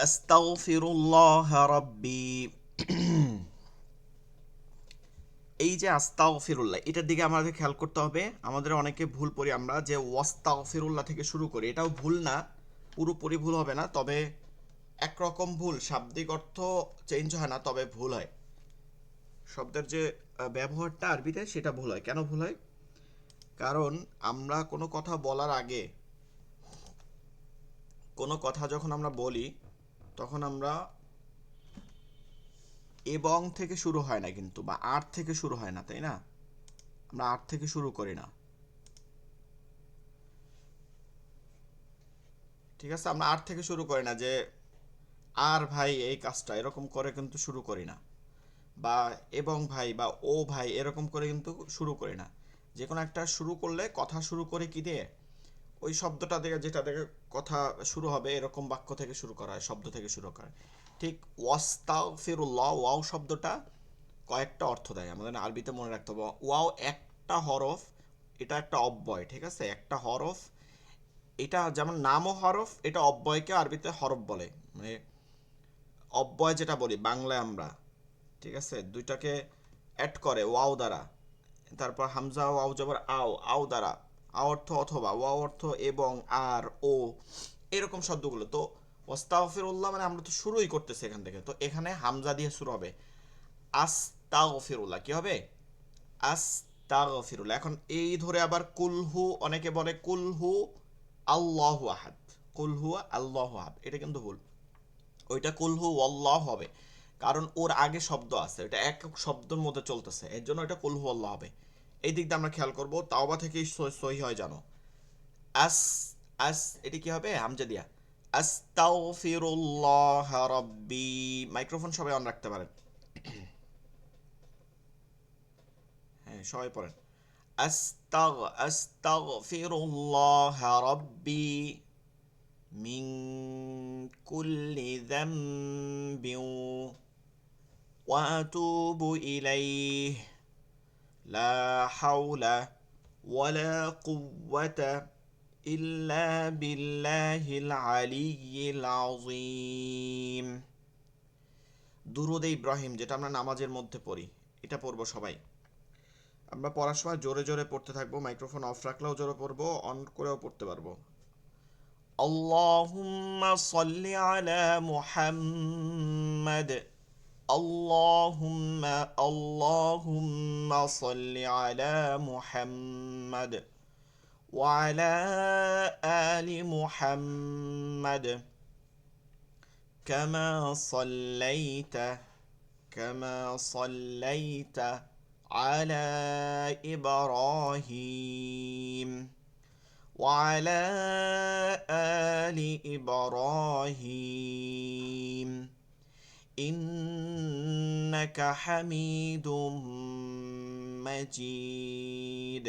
আস্তাগফিরুল্লাহ রাব্বি। এই যে আস্তাগফিরুল্লাহ, এটার দিকে আমাদের খেয়াল করতে হবে। আমাদের অনেকে ভুল করি আমরা, যে ওয়াস্তাগফিরুল্লাহ থেকে শুরু করি। এটাও ভুল না, পুরোপুরি ভুল হবে না, তবে একরকম ভুল, শাব্দিক অর্থ চেঞ্জ হয় না, তবে ভুল হয়। শব্দের যে ব্যবহারটা আরবিতে, সেটা ভুল হয়। কেন ভুল হয়? কারণ আমরা কোনো কথা বলার আগে, কোনো কথা যখন আমরা বলি, তখন আমরা এবং থেকে শুরু হয় না কিন্তু, বা আর থেকে শুরু হয় না, তাই না? আমরা আর থেকে শুরু করি না। ঠিক আছে, আমরা আর থেকে শুরু করি না, যে আর ভাই এই কাজটা এরকম করে কিন্তু শুরু করি না, বা এবং ভাই বা ও ভাই এরকম করে কিন্তু শুরু করি না। যে কোনো একটা শুরু করলে কথা শুরু করে কি দিয়ে, ওই শব্দটা থেকে, যেটা থেকে কথা শুরু হবে, এরকম বাক্য থেকে শুরু করা হয়, শব্দ থেকে শুরু করা হয়। ঠিক ওয়াস্তাগফিরুল্লাহ, ওয়াও শব্দটা কয়েকটা অর্থ দেয়, আমাদের আরবিতে মনে রাখতে হবে। ওয়াও একটা হরফ, এটা একটা অব্যয়, ঠিক আছে, একটা হরফ। এটা যেমন নামও হরফ, এটা অব্যয়কে আরবিতে হরফ বলে। মানে অব্যয় যেটা বলি বাংলায় আমরা, ঠিক আছে, দুইটাকে অ্যাড করে ওয়াও দ্বারা, তারপর হামজা ওয়াও জবর আও, আও দ্বারা, আ অর্থ অথবা, ওয়াও অর্থ এবং, আর, ও, এরকম শব্দগুলো। তো ওয়াস্তাগফিরুল্লাহ মানে আমরা তো শুরুই করতেছি এখান থেকে, তো এখানে হামজা দিয়ে শুরু হবে। আস্তাগফিরুল্লাহ কি হবে? আস্তাগফিরুল্লাহ। এখন এই ধরে আবার কুলহু, অনেকে বলে কুলহু আল্লাহু আহাদ, কুলহু আল্লাহু আহাদ, এটা কিন্তু ভুল। ওইটা কুলহু আল্লাহ হবে, কারণ ওর আগে শব্দ আছে, এটা এক শব্দের মধ্যে চলতেছে, এর জন্য এটা কুলহু আল্লাহ হবে। এই দিক দিয়ে আমরা খেয়াল করবো। তাওবা থেকেই সহি হয় জানো। আস, আস, এটি কি হবে? হামজা দিয়া। আস্তাগফিরুল্লাহ রাব্বি। মাইক্রোফোন সবাই অন রাখতে পারেন। হ্যাঁ, সবাই পড়েন। আস্তাগফিরুল্লাহ রাব্বি মিন কুল্লি যামবিন ওয়া আতুবু ইলাইহি লা হাওলা ওয়ালা কুওয়াতা ইল্লা বিল্লাহিল আলিয়্যিল আযীম। দুরূদ ইব্রাহিম, যেটা আমরা নামাজের মধ্যে পড়ি, এটা পড়বো সবাই। আমরা পড়ার সময় জোরে জোরে পড়তে থাকবো, মাইক্রোফোন অফ রাখলেও জোরে পড়বো, অন করেও পড়তে পারবো। আল্লাহুম্মা সাল্লি আলা মুহাম্মাদ। আল্লাহুম্মা, আল্লাহুম্মা সাল্লি আলা মুহাম্মাদ ওয়া আলা আলি মুহাম্মাদ কামা সাল্লাইতা, কামা সাল্লাইতা আলা ইব্রাহিম وعلى آل إبراهيم إنك حميد مجيد.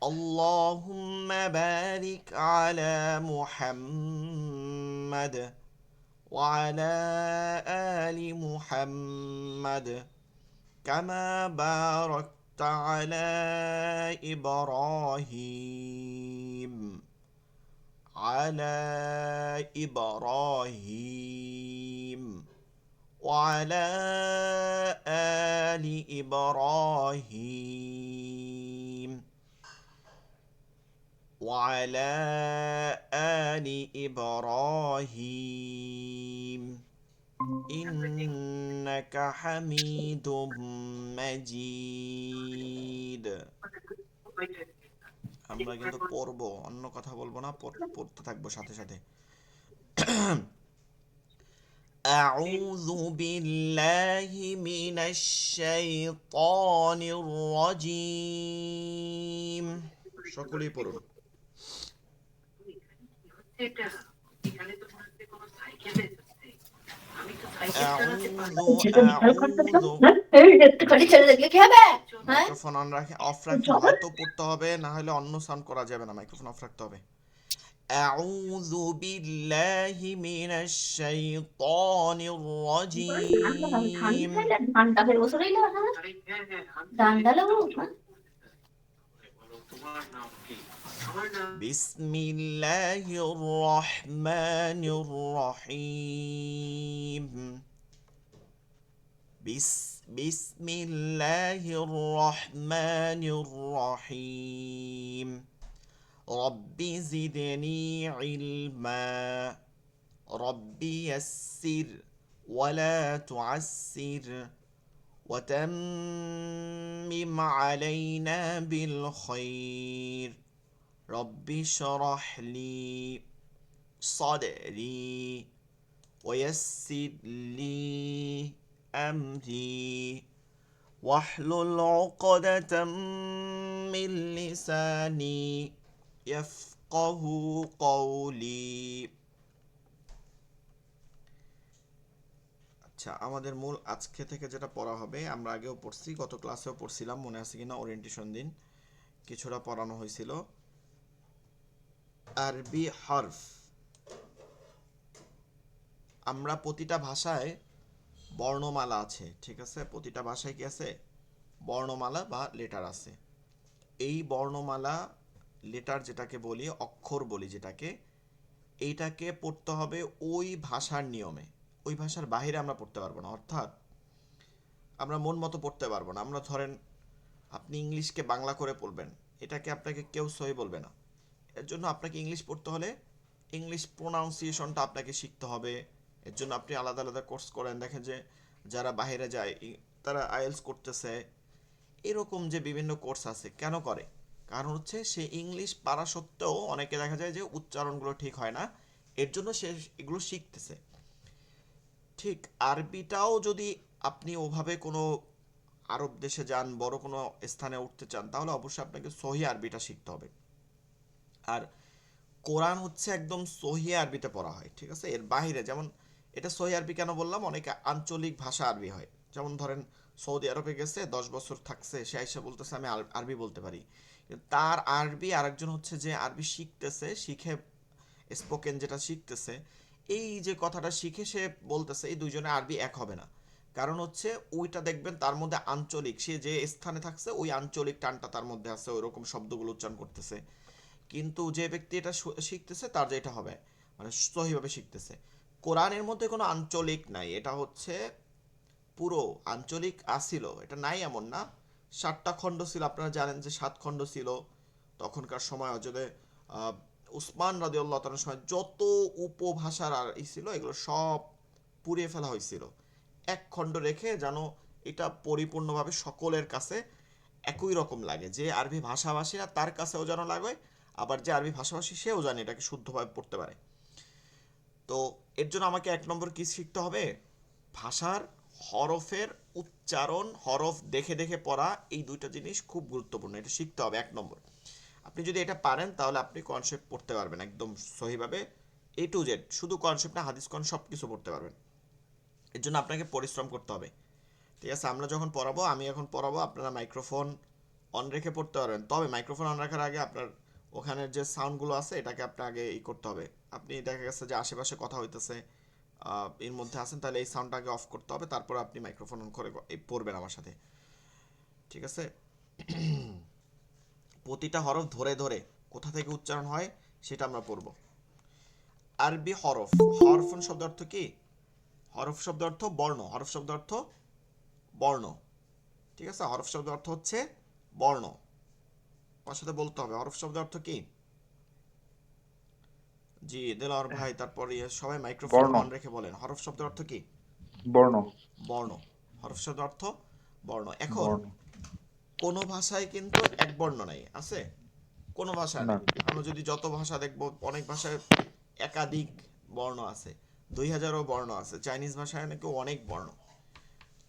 اللهم بارك على محمد وعلى آل محمد كما باركت على إبراهيم، على إبراهيم وعلى آل إبراهيم وعلى آل إبراهيم إنك حميد مجيد. আমরা কিন্তু পড়বো, অন্য কথা বলবো না, পড়তে থাকবো সাথে সাথে। أعوذ بالله من الشيطان الرجيم. সকলেই পড়ুন। মাইক্রোফোন অন রাখে, অফ রাখে হয়তো পড়তে হবে, না হলে অন্য সাউন্ড করা যাবে না, মাইক্রোফোন অফ রাখতে হবে। أعوذ بالله من الشيطان الرجيم. ঠান্ডা বিসমিল্লাহির রহমানির রহিম। বিসমিল্লাহির রহমানির রহিম। রব্বি জিদনি ইলমা। রব্বি ইয়াসসির ওয়ালা তুআসসির وتمم علينا بالخير رب اشرح لي صدري ويسر لي أمري واحلل عقدة من لساني يفقه قولي। আচ্ছা, আমাদের মূল আজকে থেকে যেটা পড়া হবে, আমরা আগেও পড়ছি, গত ক্লাসেও পড়ছিলাম, মনে আছে কিনা ওরিয়েন্টেশন দিন কিছুটা পড়ানো হয়েছিল। আরবি হরফ। আমরা প্রতিটা ভাষায় বর্ণমালা আছে, ঠিক আছে? প্রতিটা ভাষায় কি আছে? বর্ণমালা বা লেটার আছে। এই বর্ণমালা লেটার যেটাকে বলি, অক্ষর বলি যেটাকে, এইটাকে পড়তে হবে ওই ভাষার নিয়মে। ওই ভাষার বাইরে আমরা পড়তে পারবো না, অর্থাৎ আমরা মন মতো পড়তে পারবো না। আমরা ধরেন আপনি ইংলিশকে বাংলা করে পড়বেন, এটাকে আপনাকে কেউ সহি বলবে না। এর জন্য আপনাকে ইংলিশ পড়তে হলে ইংলিশ প্রোনাউন্সিয়েশনটা আপনাকে শিখতে হবে। এর জন্য আপনি আলাদা আলাদা কোর্স করেন, দেখেন যে যারা বাইরে যায় তারা আইএলস করতেছে, এরকম যে বিভিন্ন কোর্স আছে। কেন করে? কারণ হচ্ছে সে ইংলিশ পারা সত্ত্বেও অনেকে দেখা যায় যে উচ্চারণগুলো ঠিক হয় না, এর জন্য সে এগুলো শিখতেছে। ঠিক আরবিটাও যদি আপনি ওভাবে কোনো আরব দেশে যান, বড় কোনো স্থানে উঠতে চান, তাহলে অবশ্যই আপনাকে সহি আরবিটা শিখতে হবে। আর কোরআন হচ্ছে একদম সহি আরবিতে পড়া হয়, ঠিক আছে? এর বাইরে যেমন, এটা সহি আরবি কেন বললাম, অনেকে আঞ্চলিক ভাষা আরবি হয়। যেমন ধরেন সৌদি আরবে গেছে, 10 বছর থাকছে, সে আইসা বলতেছে আমি আরবি বলতে পারি, কিন্তু তার আরবি আরেকজন হচ্ছে যে আরবি শিখতেছে, শিখে স্পোকেন যেটা শিখতেছে, এই যে কথাটা শিখে সে বলতেছে, এই দুইজনের আরবি এক হবে না। কারণ হচ্ছে ওইটা দেখবেন তার মধ্যে আঞ্চলিক, সে যে স্থানে থাকছে ওই আঞ্চলিক টানটা তার মধ্যে আছে, ওই রকম শব্দগুলো উচ্চারণ করতেছে। কিন্তু যে ব্যক্তি এটা শিখতেছে তার যে এটা হবে, মানে সহিভাবে শিখতেছে। কোরআনের মধ্যে কোনো আঞ্চলিক নাই, এটা হচ্ছে পুরো আঞ্চলিক আসিল, এটা নাই এমন না। 7টা খণ্ড ছিল, আপনারা জানেন যে 7 খণ্ড ছিল তখনকার সময়। যদি উসমান রাদিয়াল্লাহু তাআলার সময় যত উপভাষার আর ছিল, এগুলো সব পুড়িয়ে ফেলা হয়েছিল, এক খণ্ড রেখে, যেন এটা পরিপূর্ণভাবে সকলের কাছে একই রকম লাগে, যে আরবি ভাষাভাষীরা তার কাছেও যেন লাগে, আবার যে আরবি ভাষাভাষী সেও জানে এটাকে শুদ্ধভাবে পড়তে পারে। তো এর জন্য আমাকে 1 নম্বর কি শিখতে হবে? ভাষার হরফের উচ্চারণ, হরফ দেখে দেখে পড়া, এই দুইটা জিনিস খুব গুরুত্বপূর্ণ, এটা শিখতে হবে 1 নম্বর। আপনি যদি এটা পারেন তাহলে আপনি কনসেপ্ট পড়তে পারবেন একদম সহিভাবে, A to Z, শুধু কনসেপ্ট না, হাদিস কোন সব কিছু পড়তে পারবেন। এর জন্য আপনাকে পরিশ্রম করতে হবে, ঠিক আছে? আমরা যখন পড়াবো, আমি এখন পড়াবো, আপনারা মাইক্রোফোন অন রেখে পড়তে পারবেন, তবে মাইক্রোফোন অন রাখার আগে আপনার ওখানের যে সাউন্ডগুলো আছে এটাকে আপনার আগে করতে হবে। আপনি দেখা গেছে যে আশেপাশে কথা হইতেছে, এর মধ্যে আছেন, তাহলে এই সাউন্ডটাকে অফ করতে হবে, তারপর আপনি মাইক্রোফোন অন করে পড়বেন আমার সাথে, ঠিক আছে? প্রতিটা হরফ ধরে ধরে কোথা থেকে উচ্চারণ হয় সেটা আমরা পড়ব। আরবি হরফ। হরফ শব্দ অর্থ কি? হরফ শব্দ অর্থ বর্ণ, হরফ শব্দ অর্থ বর্ণ, ঠিক আছে? হরফ শব্দ অর্থ হচ্ছে বর্ণ। আমার সাথে বলতে হবে হরফ শব্দ অর্থ কি। জি দেলোয়ার ভাই, তারপর সবাই মাইক্রোফোন বর্ণ। অন রেখে বলেন, হরফ শব্দ অর্থ কি? বর্ণ। বর্ণ। হরফ শব্দ অর্থ বর্ণ। এখন বর্ণ। কোনো ভাষায় কিন্তু এক বর্ণ নাই, আছে? কোনো ভাষায় না। নাই। আমরা যদি যত ভাষা দেখবো, অনেক ভাষায় একাধিক বর্ণ আছে, 2000ও বর্ণ আছে। চাইনিজ ভাষায় নাকি অনেক বর্ণ।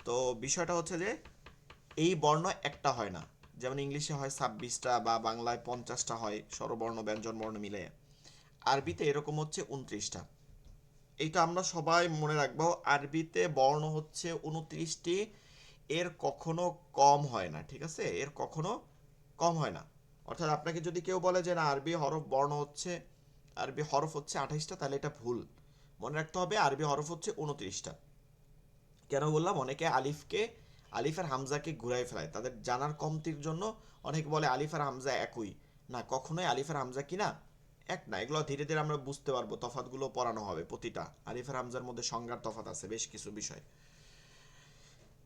তো বিষয়টা হচ্ছে যে এই বর্ণ একটা হয় না, যেমন ইংলিশে হয় 26টা বা বাংলায় 50টা হয়, স্বরবর্ণ ব্যঞ্জন বর্ণ মিলে। আরবিতে এরকম হচ্ছে 29টা। এইটা আমরা সবাই মনে রাখবো, আরবিতে বর্ণ হচ্ছে 29টি, এর কখনো কম হয় না, ঠিক আছে? এর কখনো কম হয় না। অর্থাৎ আপনাকে যদি কেউ বলে যে না আরবি হরফ বর্ণ হচ্ছে, আরবি হরফ হচ্ছে 28টা, তাহলে এটা ভুল। মনে রাখতে হবে আরবি হরফ হচ্ছে 29টা। কেন বললাম? অনেকে আলিফ আর হামজাকে ঘুরাই ফেলায় তাদের জানার কমতির জন্য। অনেকে বলে আলিফ আর হামজা একই, না, কখনোই আলিফের হামজা কি না এক না। এগুলো ধীরে ধীরে আমরা বুঝতে পারবো, তফাৎগুলো পড়ানো হবে প্রতিটা। আলিফের হামজার মধ্যে সংজ্ঞার তফাৎ আছে বেশ কিছু বিষয়।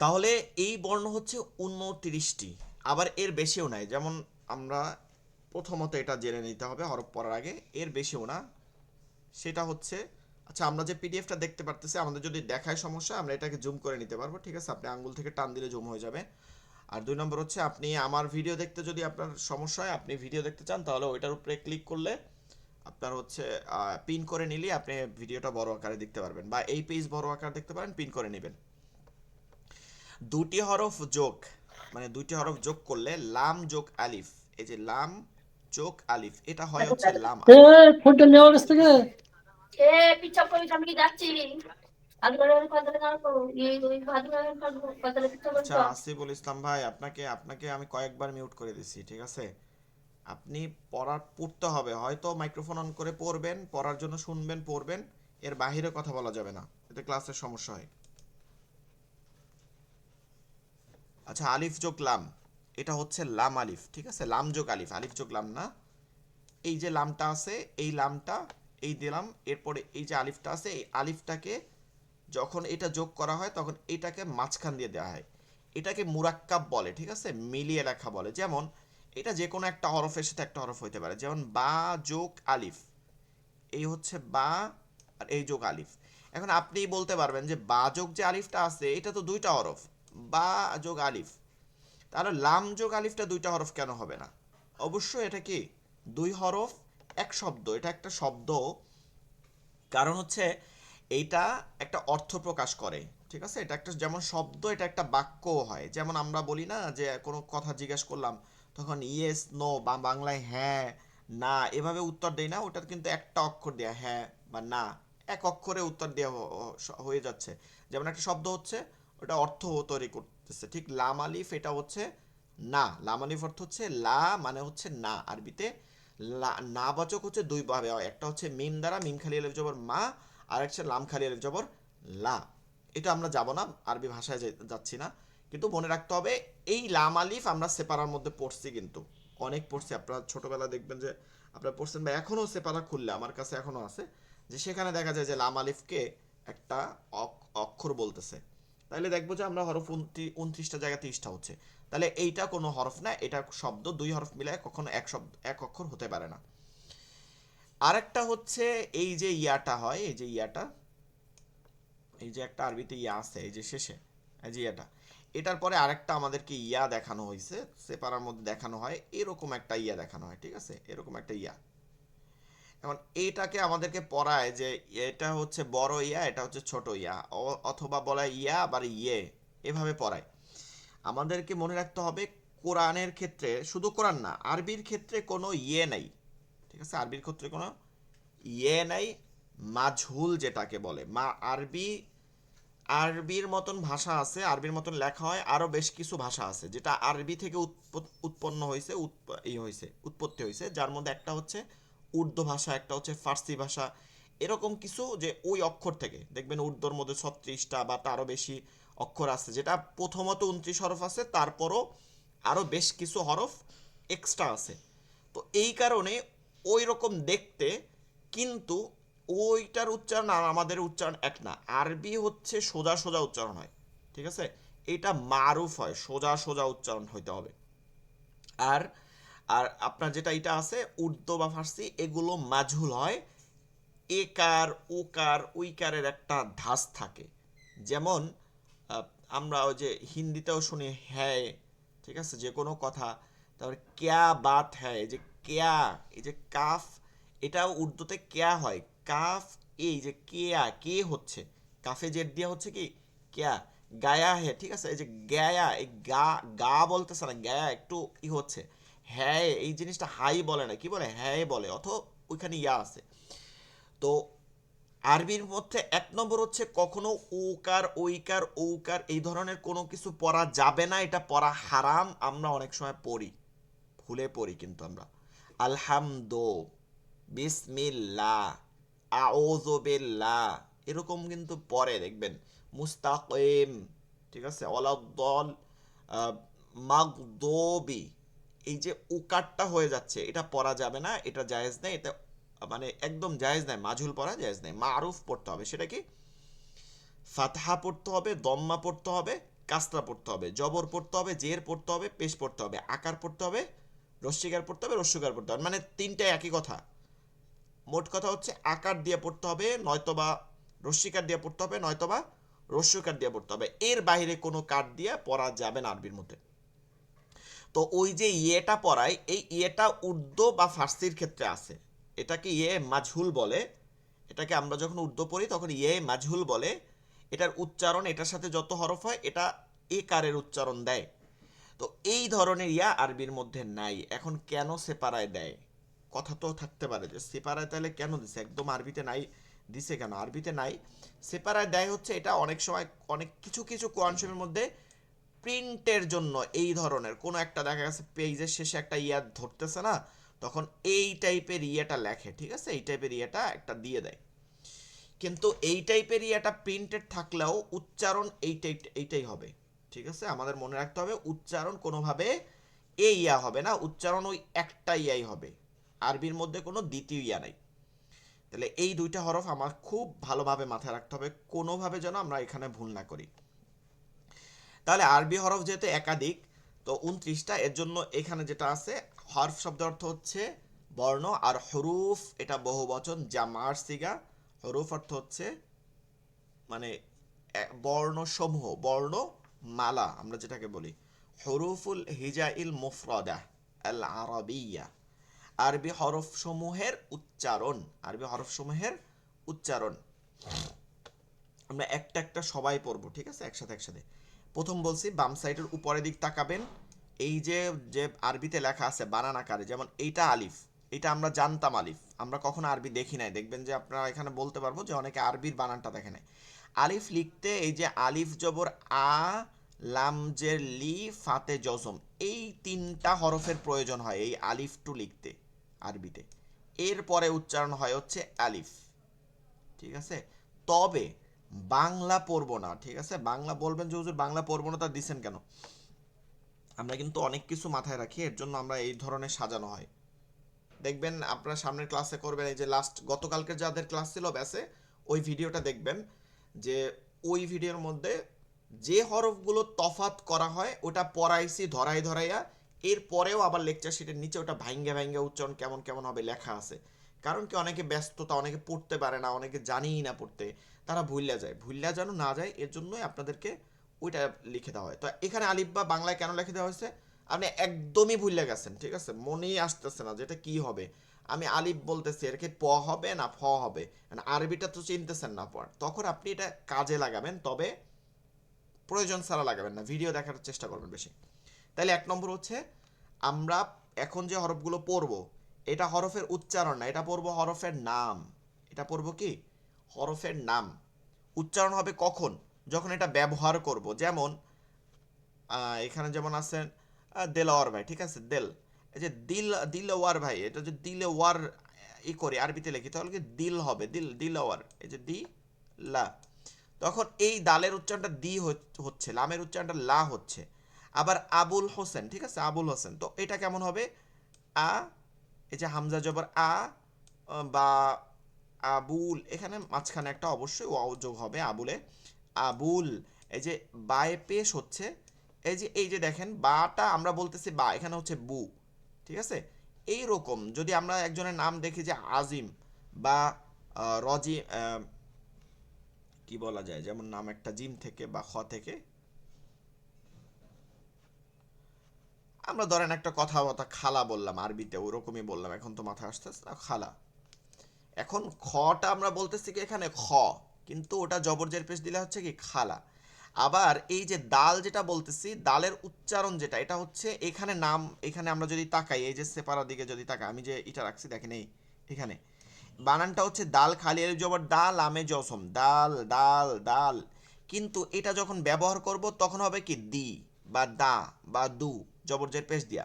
তাহলে এই বর্ণ হচ্ছে 29টি, আবার এর বেশিও নাই। যেমন আমরা প্রথমত এটা জেনে নিতে হবে হরফ পড়ার আগে, এর বেশিও না। সেটা হচ্ছে, আচ্ছা আমরা যে পিডিএফটা দেখতে পারতেছি, আমাদের যদি দেখায় সমস্যা আমরা এটাকে জুম করে নিতে পারবো, ঠিক আছে? আপনি আঙ্গুল থেকে টান দিলে জুম হয়ে যাবে। আর 2 নম্বর হচ্ছে, আপনি আমার ভিডিও দেখতে যদি আপনার সমস্যা হয়, আপনি ভিডিও দেখতে চান, তাহলে ওইটার উপরে ক্লিক করলে আপনার হচ্ছে পিন করে নিলে আপনি ভিডিওটা বড় আকারে দেখতে পারবেন, বা এই পেজ বড় আকারে দেখতে পারেন, পিন করে নেবেন। দুটি হরফ যোগ, মানে দুটি হরফ যোগ করলে লাম যোগ আলিফ, এই যে লাম যোগ আলিফ, এটা হয় হচ্ছে লাম আলিফ। ফোনটা নেওয়ার কাছ থেকে আচ্ছা আসিফুল ইসলাম ভাই, আপনাকে আপনাকে আমি কয়েকবার মিউট করে দিছি, ঠিক আছে? আপনি পড়তে হবে, হয়তো মাইক্রোফোন অন করে পড়বেন, পড়ার জন্য শুনবেন, পড়বেন, এর বাইরে কথা বলা যাবে না, এতে ক্লাসের সমস্যা হয়। আচ্ছা, আলিফ যোগ লাম, এটা হচ্ছে লাম আলিফ, ঠিক আছে? লাম যোগ আলিফ, আলিফ যোগ লাম না। এই যে লামটা আছে, এই লামটা এই দিলাম, এরপরে এই যে আলিফটা আছে, এই আলিফটাকে যখন এটা যোগ করা হয় তখন এটাকে মাঝখান দিয়ে দেওয়া হয়। এটাকে মুরাক্কাব বলে, ঠিক আছে? মিলিয়ে লেখা বলে। যেমন এটা যে কোনো একটা হরফের সাথে একটা হরফ হইতে পারে, যেমন বা যোগ আলিফ, এই হচ্ছে বা, আর এই যোগ আলিফ। এখন আপনি বলতে পারবেন যে বা যোগ যে আলিফটা আছে এটা তো দুইটা হরফ, বা যোগ আলিফ, তাহলে লাম যোগ আলিফটা দুইটা হরফ কেন হবে না? অবশ্যই এটা কি দুই হরফ, এক শব্দ, এটা একটা শব্দ। কারণ হচ্ছে এইটা একটা অর্থ প্রকাশ করে, ঠিক আছে? এটা একটা যেমন শব্দ, এটা একটা বাক্যও হয়। যেমন আমরা বলি না যে কোনো কথা জিজ্ঞেস করলাম, তখন ইয়েস নো বা বাংলায় হ্যাঁ না এভাবে উত্তর দেই না, ওটার কিন্তু একটা অক্ষর দেয়া, হ্যাঁ বা না, এক অক্ষরে উত্তর দেওয়া হয়ে যাচ্ছে। যেমন একটা শব্দ হচ্ছে, ওটা অর্থ তৈরি করতেছে। ঠিক লাম আলিফ এটা হচ্ছে না, লাম আলিফ অর্থ হচ্ছে লা, মানে হচ্ছে না আরবিতে। না বাচক হচ্ছে দুই ভাবে হয়, একটা হচ্ছে মিম দ্বারা, মিম খালি আলিফ জবর মা, আর একটা লাম খালি আলিফ জবর লা। এটা আমরা যাব না, আরবি ভাষায় যাচ্ছি না, কিন্তু মনে রাখতে হবে এই লাম আলিফ আমরা সেপারার মধ্যে পড়ছি, কিন্তু অনেক পড়ছি। আপনারা ছোটবেলা দেখবেন যে আপনারা পড়ছেন, বা এখনো সেপারা খুললে আমার কাছে এখনো আছে, যে সেখানে দেখা যায় যে লাম আলিফকে একটা অক্ষর বলতেছে। তাহলে দেখবো যে আমরা হরফ 29টা জায়গা 30টা হচ্ছে। তাহলে এইটা কোনো হরফ না, এটা শব্দ, দুই হরফ মিলায় কখনো এক শব্দ এক অক্ষর হতে পারে না। আরেকটা হচ্ছে এই যে ইয়াটা হয়, এই যে ইয়াটা, এই যে একটা আরবিতে ইয়া আছে এই যে শেষে, এই যে ইয়াটা, এটার পরে আরেকটা আমাদেরকে ইয়া দেখানো হয়েছে, সেপারার মধ্যে দেখানো হয়, এরকম একটা ইয়া দেখানো হয়, ঠিক আছে? এরকম একটা ইয়া। এখন এইটাকে আমাদেরকে পড়ায় যে এটা হচ্ছে বড় ইয়া, এটা হচ্ছে ছোট ইয়া, অথবা বলা ইয়া আবার ইয়ে, এভাবে পড়ায়। আমাদেরকে মনে রাখতে হবে কোরআনের ক্ষেত্রে, শুধু কোরআন না, আরবির ক্ষেত্রে কোনো ইয়ে নাই, ঠিক আছে? আরবির ক্ষেত্রে কোনো ইয়ে নাই। মাঝহুল যেটাকে বলে, আরবি, আরবির মতন ভাষা আছে, আরবির মতন লেখা হয় আরো বেশ কিছু ভাষা আছে যেটা আরবি থেকে উৎপন্ন হয়েছে, উৎপত্তি হয়েছে, যার মধ্যে একটা হচ্ছে উর্দু ভাষা, একটা হচ্ছে ফার্সি ভাষা। এরকম কিছু যে ওই অক্ষর থেকে দেখবেন উর্দুর মধ্যে 36টা বা তারও বেশি অক্ষর আছে, যেটা প্রথমত 29 হরফ আছে, তারপরও আরো বেশ কিছু হরফ এক্সট্রা আছে। তো এই কারণে ওই রকম দেখতে, কিন্তু ওইটার উচ্চারণ আর আমাদের উচ্চারণ এক না। আরবি হচ্ছে সোজা সোজা উচ্চারণ হয়, ঠিক আছে? এটা মারুফ হয়, সোজা সোজা উচ্চারণ হইতে হবে। আর আর আপনার যেটা এটা আছে উর্দু বা ফার্সি, এগুলো মাজহুল হয়। একার ওকার উইকারের একটা ধাঁচ থাকে। যেমন আহ, আমরা ওই যে হিন্দিতেও শুনি হ্যাঁ, ঠিক আছে? যে কোনো কথা, তারপরে ক্যা বাত হ্যাঁ, এই যে ক্যা, এই যে কাফ, এটাও উর্দুতে ক্যা হয়, কাফ, এই যে কেয়া, কে হচ্ছে কাফে জেড দিয়া হচ্ছে কি ক্যা, গায়া হে, ঠিক আছে? এই যে গায়া, এই গা, গা বলতেছে না, গায়া একটু হচ্ছে, হ্যাঁ এই জিনিসটা হাই বলে না, কি বলে, হ্যাঁ বলে, অথবা ওইখানে ইয়া আছে। তো আরবির মধ্যে 1 নম্বর হচ্ছে কখনো উকার ঐকার ঔকার এই ধরনের কোনো কিছু পড়া যাবে না, এটা পড়া হারাম। আমরা অনেক সময় পড়ি, ভুলে পড়ি কিন্তু আমরা আলহামদো, বিসমিল্লাহ, আউযু বিল্লাহ, এরকম কিন্তু পরে দেখবেন মুস্তাকিম, ঠিক আছে? ওয়ালাদ্দল, মাগদুবি, এই যে উকারটা হয়ে যাচ্ছে, এটা পড়া যাবে না, এটা জায়েজ নেই, এটা মানে একদম জায়েজ নাই, মাজহুল পড়া জায়েজ নেই, মারুফ পড়তে হবে। সেটা কি? ফাতহা পড়তে হবে, দম্মা পড়তে হবে, কাসরা পড়তে হবে, জবর পড়তে হবে, জের পড়তে হবে, পেশ পড়তে হবে, আকার পড়তে হবে, রস্যিকার পড়তে হবে, রস্যকার পড়তে হবে, মানে তিনটাই একই কথা। মোট কথা হচ্ছে আকার দিয়ে পড়তে হবে, নয়তোবা রস্যিকার দিয়ে পড়তে হবে, নয়তোবা রস্যকার দিয়ে পড়তে হবে। এর বাইরে কোনো কাঠ দিয়ে পড়া যাবে না আরবির মধ্যে। তো ওই যে ইয়েটা পড়ায়, এই ইয়েটা উর্দু বা ফার্সির ক্ষেত্রে আছে। এটাকে ইয়ে মাজহুল বলে। এটাকে আমরা যখন উর্দু পড়ি তখন ইয়ে মাজহুল বলে। এটার উচ্চারণ, এটার সাথে যত হরফ হয় এটা এ কারের উচ্চারণ দেয়। তো এই ধরনের ইয়া আরবির মধ্যে নাই। এখন কেন সেপারায় দেয়? কথা তো থাকতে পারে যে সেপারায় তাহলে কেন দিছে, একদম আরবিতে নাই দিছে কেন? আরবিতে নাই, সেপারায় দেয় হচ্ছে এটা অনেক সময় অনেক কিছু কিছু কোরআন শরীফের মধ্যে প্রিন্টের জন্য এই ধরনের কোনো একটা দেখা গেছে পেজের শেষে একটা ইয়া ধরতেছে না, তখন এই টাইপের ইয়েটা লেখে, ঠিক আছে, এই টাইপের ইয়েটা একটা দিয়ে দেয়। কিন্তু এই টাইপের ইয়েটা প্রিন্টেড থাকলেও উচ্চারণ এইটাই হবে, ঠিক আছে। আমাদের মনে রাখতে হবে উচ্চারণ কোনোভাবে এই ইয়া হবে না, উচ্চারণ ওই একটা ইয়াই হবে। আরবির মধ্যে কোনো দ্বিতীয় ইয়া নাই। তাহলে এই দুইটা হরফ আমার খুব ভালোভাবে মাথায় রাখতে হবে, কোনোভাবে যেন আমরা এখানে ভুল না করি। তাহলে আরবি হরফ যেহেতু একাধিক, তো 29টা, এর জন্য এখানে যেটা আছে হরফ শব্দ অর্থ হচ্ছে বর্ণ, আর হরুফ এটা বহু বচন জামার সিগা। হরুফ অর্থ হচ্ছে মানে বর্ণ সমূহ, বর্ণ মালা আমরা যেটাকে বলি। হরুফুল হিজাইল মুফরাদা আল আরবিয়া, আরবি হরফ সমূহের উচ্চারণ, আরবি হরফ সমূহের উচ্চারণ। আমরা একটা একটা সবাই পড়বো, ঠিক আছে, একসাথে একসাথে। প্রথম বলছি বাম সাইডের উপরের দিক তাকাবেন। এই যে যে আরবিতে লেখা আছে বানান আকারে, যেমন এইটা আলিফ, এটা আমরা জানতাম আলিফ, আমরা কখনো আরবি দেখি নাই। দেখবেন যে আপনারা এখানে বলতে পারবো যে অনেকে আরবির বানানটা দেখে নাই। আলিফ লিখতে এই যে আলিফ জবর আ, লাম জের লি, ফাতে জজম, এই তিনটা হরফের প্রয়োজন হয় এই আলিফ টু লিখতে আরবিতে। এরপরে উচ্চারণ হয় হচ্ছে আলিফ, ঠিক আছে। তবে বাংলা পড়বো না, ঠিক আছে। বাংলা বলবেন যে হুজুর বাংলা পড়বো না, তা দিছেন কেন? আমরা কিন্তু অনেক কিছু মাথায় রাখি, এর জন্য আমরা এই ধরনের সাজানো হয়। দেখবেন আপনারা সামনের ক্লাসে করবেন, এই যে লাস্ট গতকালকে যাদের ক্লাস ছিল ব্যাসে, ওই ভিডিওটা দেখবেন, যে ওই ভিডিওর মধ্যে যে হরফগুলো তফাত করা হয় ওটা পড়াইছি ধরাই ধরাইয়া, এরপরেও আবার লেকচার শিটের নিচে ওটা ভাঙ্গে ভাঙ্গে উচ্চারণ কেমন কেমন হবে লেখা আছে। কারণ কি, অনেকে ব্যস্ততা, অনেকে পড়তে পারে না, অনেকে জানিই না পড়তে, তারা ভুললা যায়, ভুললা যেন না যায় এর জন্যই আপনাদেরকে ওইটা লিখে দেওয়া হয়। তো এখানে আলিফ বা বাংলায় কেন লিখে দেওয়া হয়েছে? আপনি একদমই ভুলে গেছেন, ঠিক আছে, মনেই আসতেছে না যেটা কি হবে। আমি আলিফ বলতেছি, এর কি প হবে না ফ হবে, মানে আরবিটা তো চিনতেছেন না পর, তখন আপনি এটা কাজে লাগাবেন, তবে প্রয়োজন ছাড়া লাগাবেন না, ভিডিও দেখার চেষ্টা করবেন বেশি। তাহলে এক নম্বর হচ্ছে আমরা এখন যে হরফগুলো পড়ব, এটা হরফের উচ্চারণ না, এটা পড়বো হরফের নাম। এটা পড়বো কি? হরফের নাম। উচ্চারণ হবে কখন? যখন এটা ব্যবহার করব। যেমন এখানে যেমন আছেন দেলাওয়ার ভাই, ঠিক আছে, দেল, এই যে দিলওয়ার ভাই, এটা যে দিলওয়ার ই করি আরবিতে লিখি তাহলে কি দিল হবে, দিলওয়ার, এই যে দি লা, তখন এই দালের উচ্চারণটা দি হচ্ছে, লামের উচ্চারণটা লা হচ্ছে। আবার আবুল হোসেন, ঠিক আছে, আবুল হোসেন, তো এটা কেমন হবে? আ, এই যে হামজা জবর আ, বা আবুল, এখানে মাঝখানে একটা অবশ্যই ওয়াও যোগ হবে আবুলে, আবুল। এই যে বায়ে পেশ হচ্ছে, এই যে দেখেন বাটা আমরা বলতেছি বা, এখানে হচ্ছে বু, ঠিক আছে। এই রকম যদি আমরা একজনের নাম দেখি যে আজিম বা রজি, কি বলা যায়, যেমন নাম একটা জিম থেকে বা খ থেকে, আমরা ধরেন একটা কথা খালা বললাম আরবিতে, ওরকমই বললাম, এখন তো মাথায় আসতেছে না, খালা। এখন খটা আমরা বলতেছি কি এখানে খ, কিন্তু ওটা জবরজের পেশ দিলে হচ্ছে কি খালা। আবার এই যে দাল যেটা বলতেছি, দালের উচ্চারণ যেটা, এটা হচ্ছে এখানে নাম, এখানে আমরা যদি তাকাই, এই যে সেপারার দিকে যদি তাকাই, আমি যে এটা রাখছি দেখেন, এই এখানে বানানটা হচ্ছে দাল, খালি এর জবর দাল, আমে জসম, দাল দাল দাল। কিন্তু এটা যখন ব্যবহার করব তখন হবে কি দি বা দা বা দু, জবরজের পেশ দিয়া।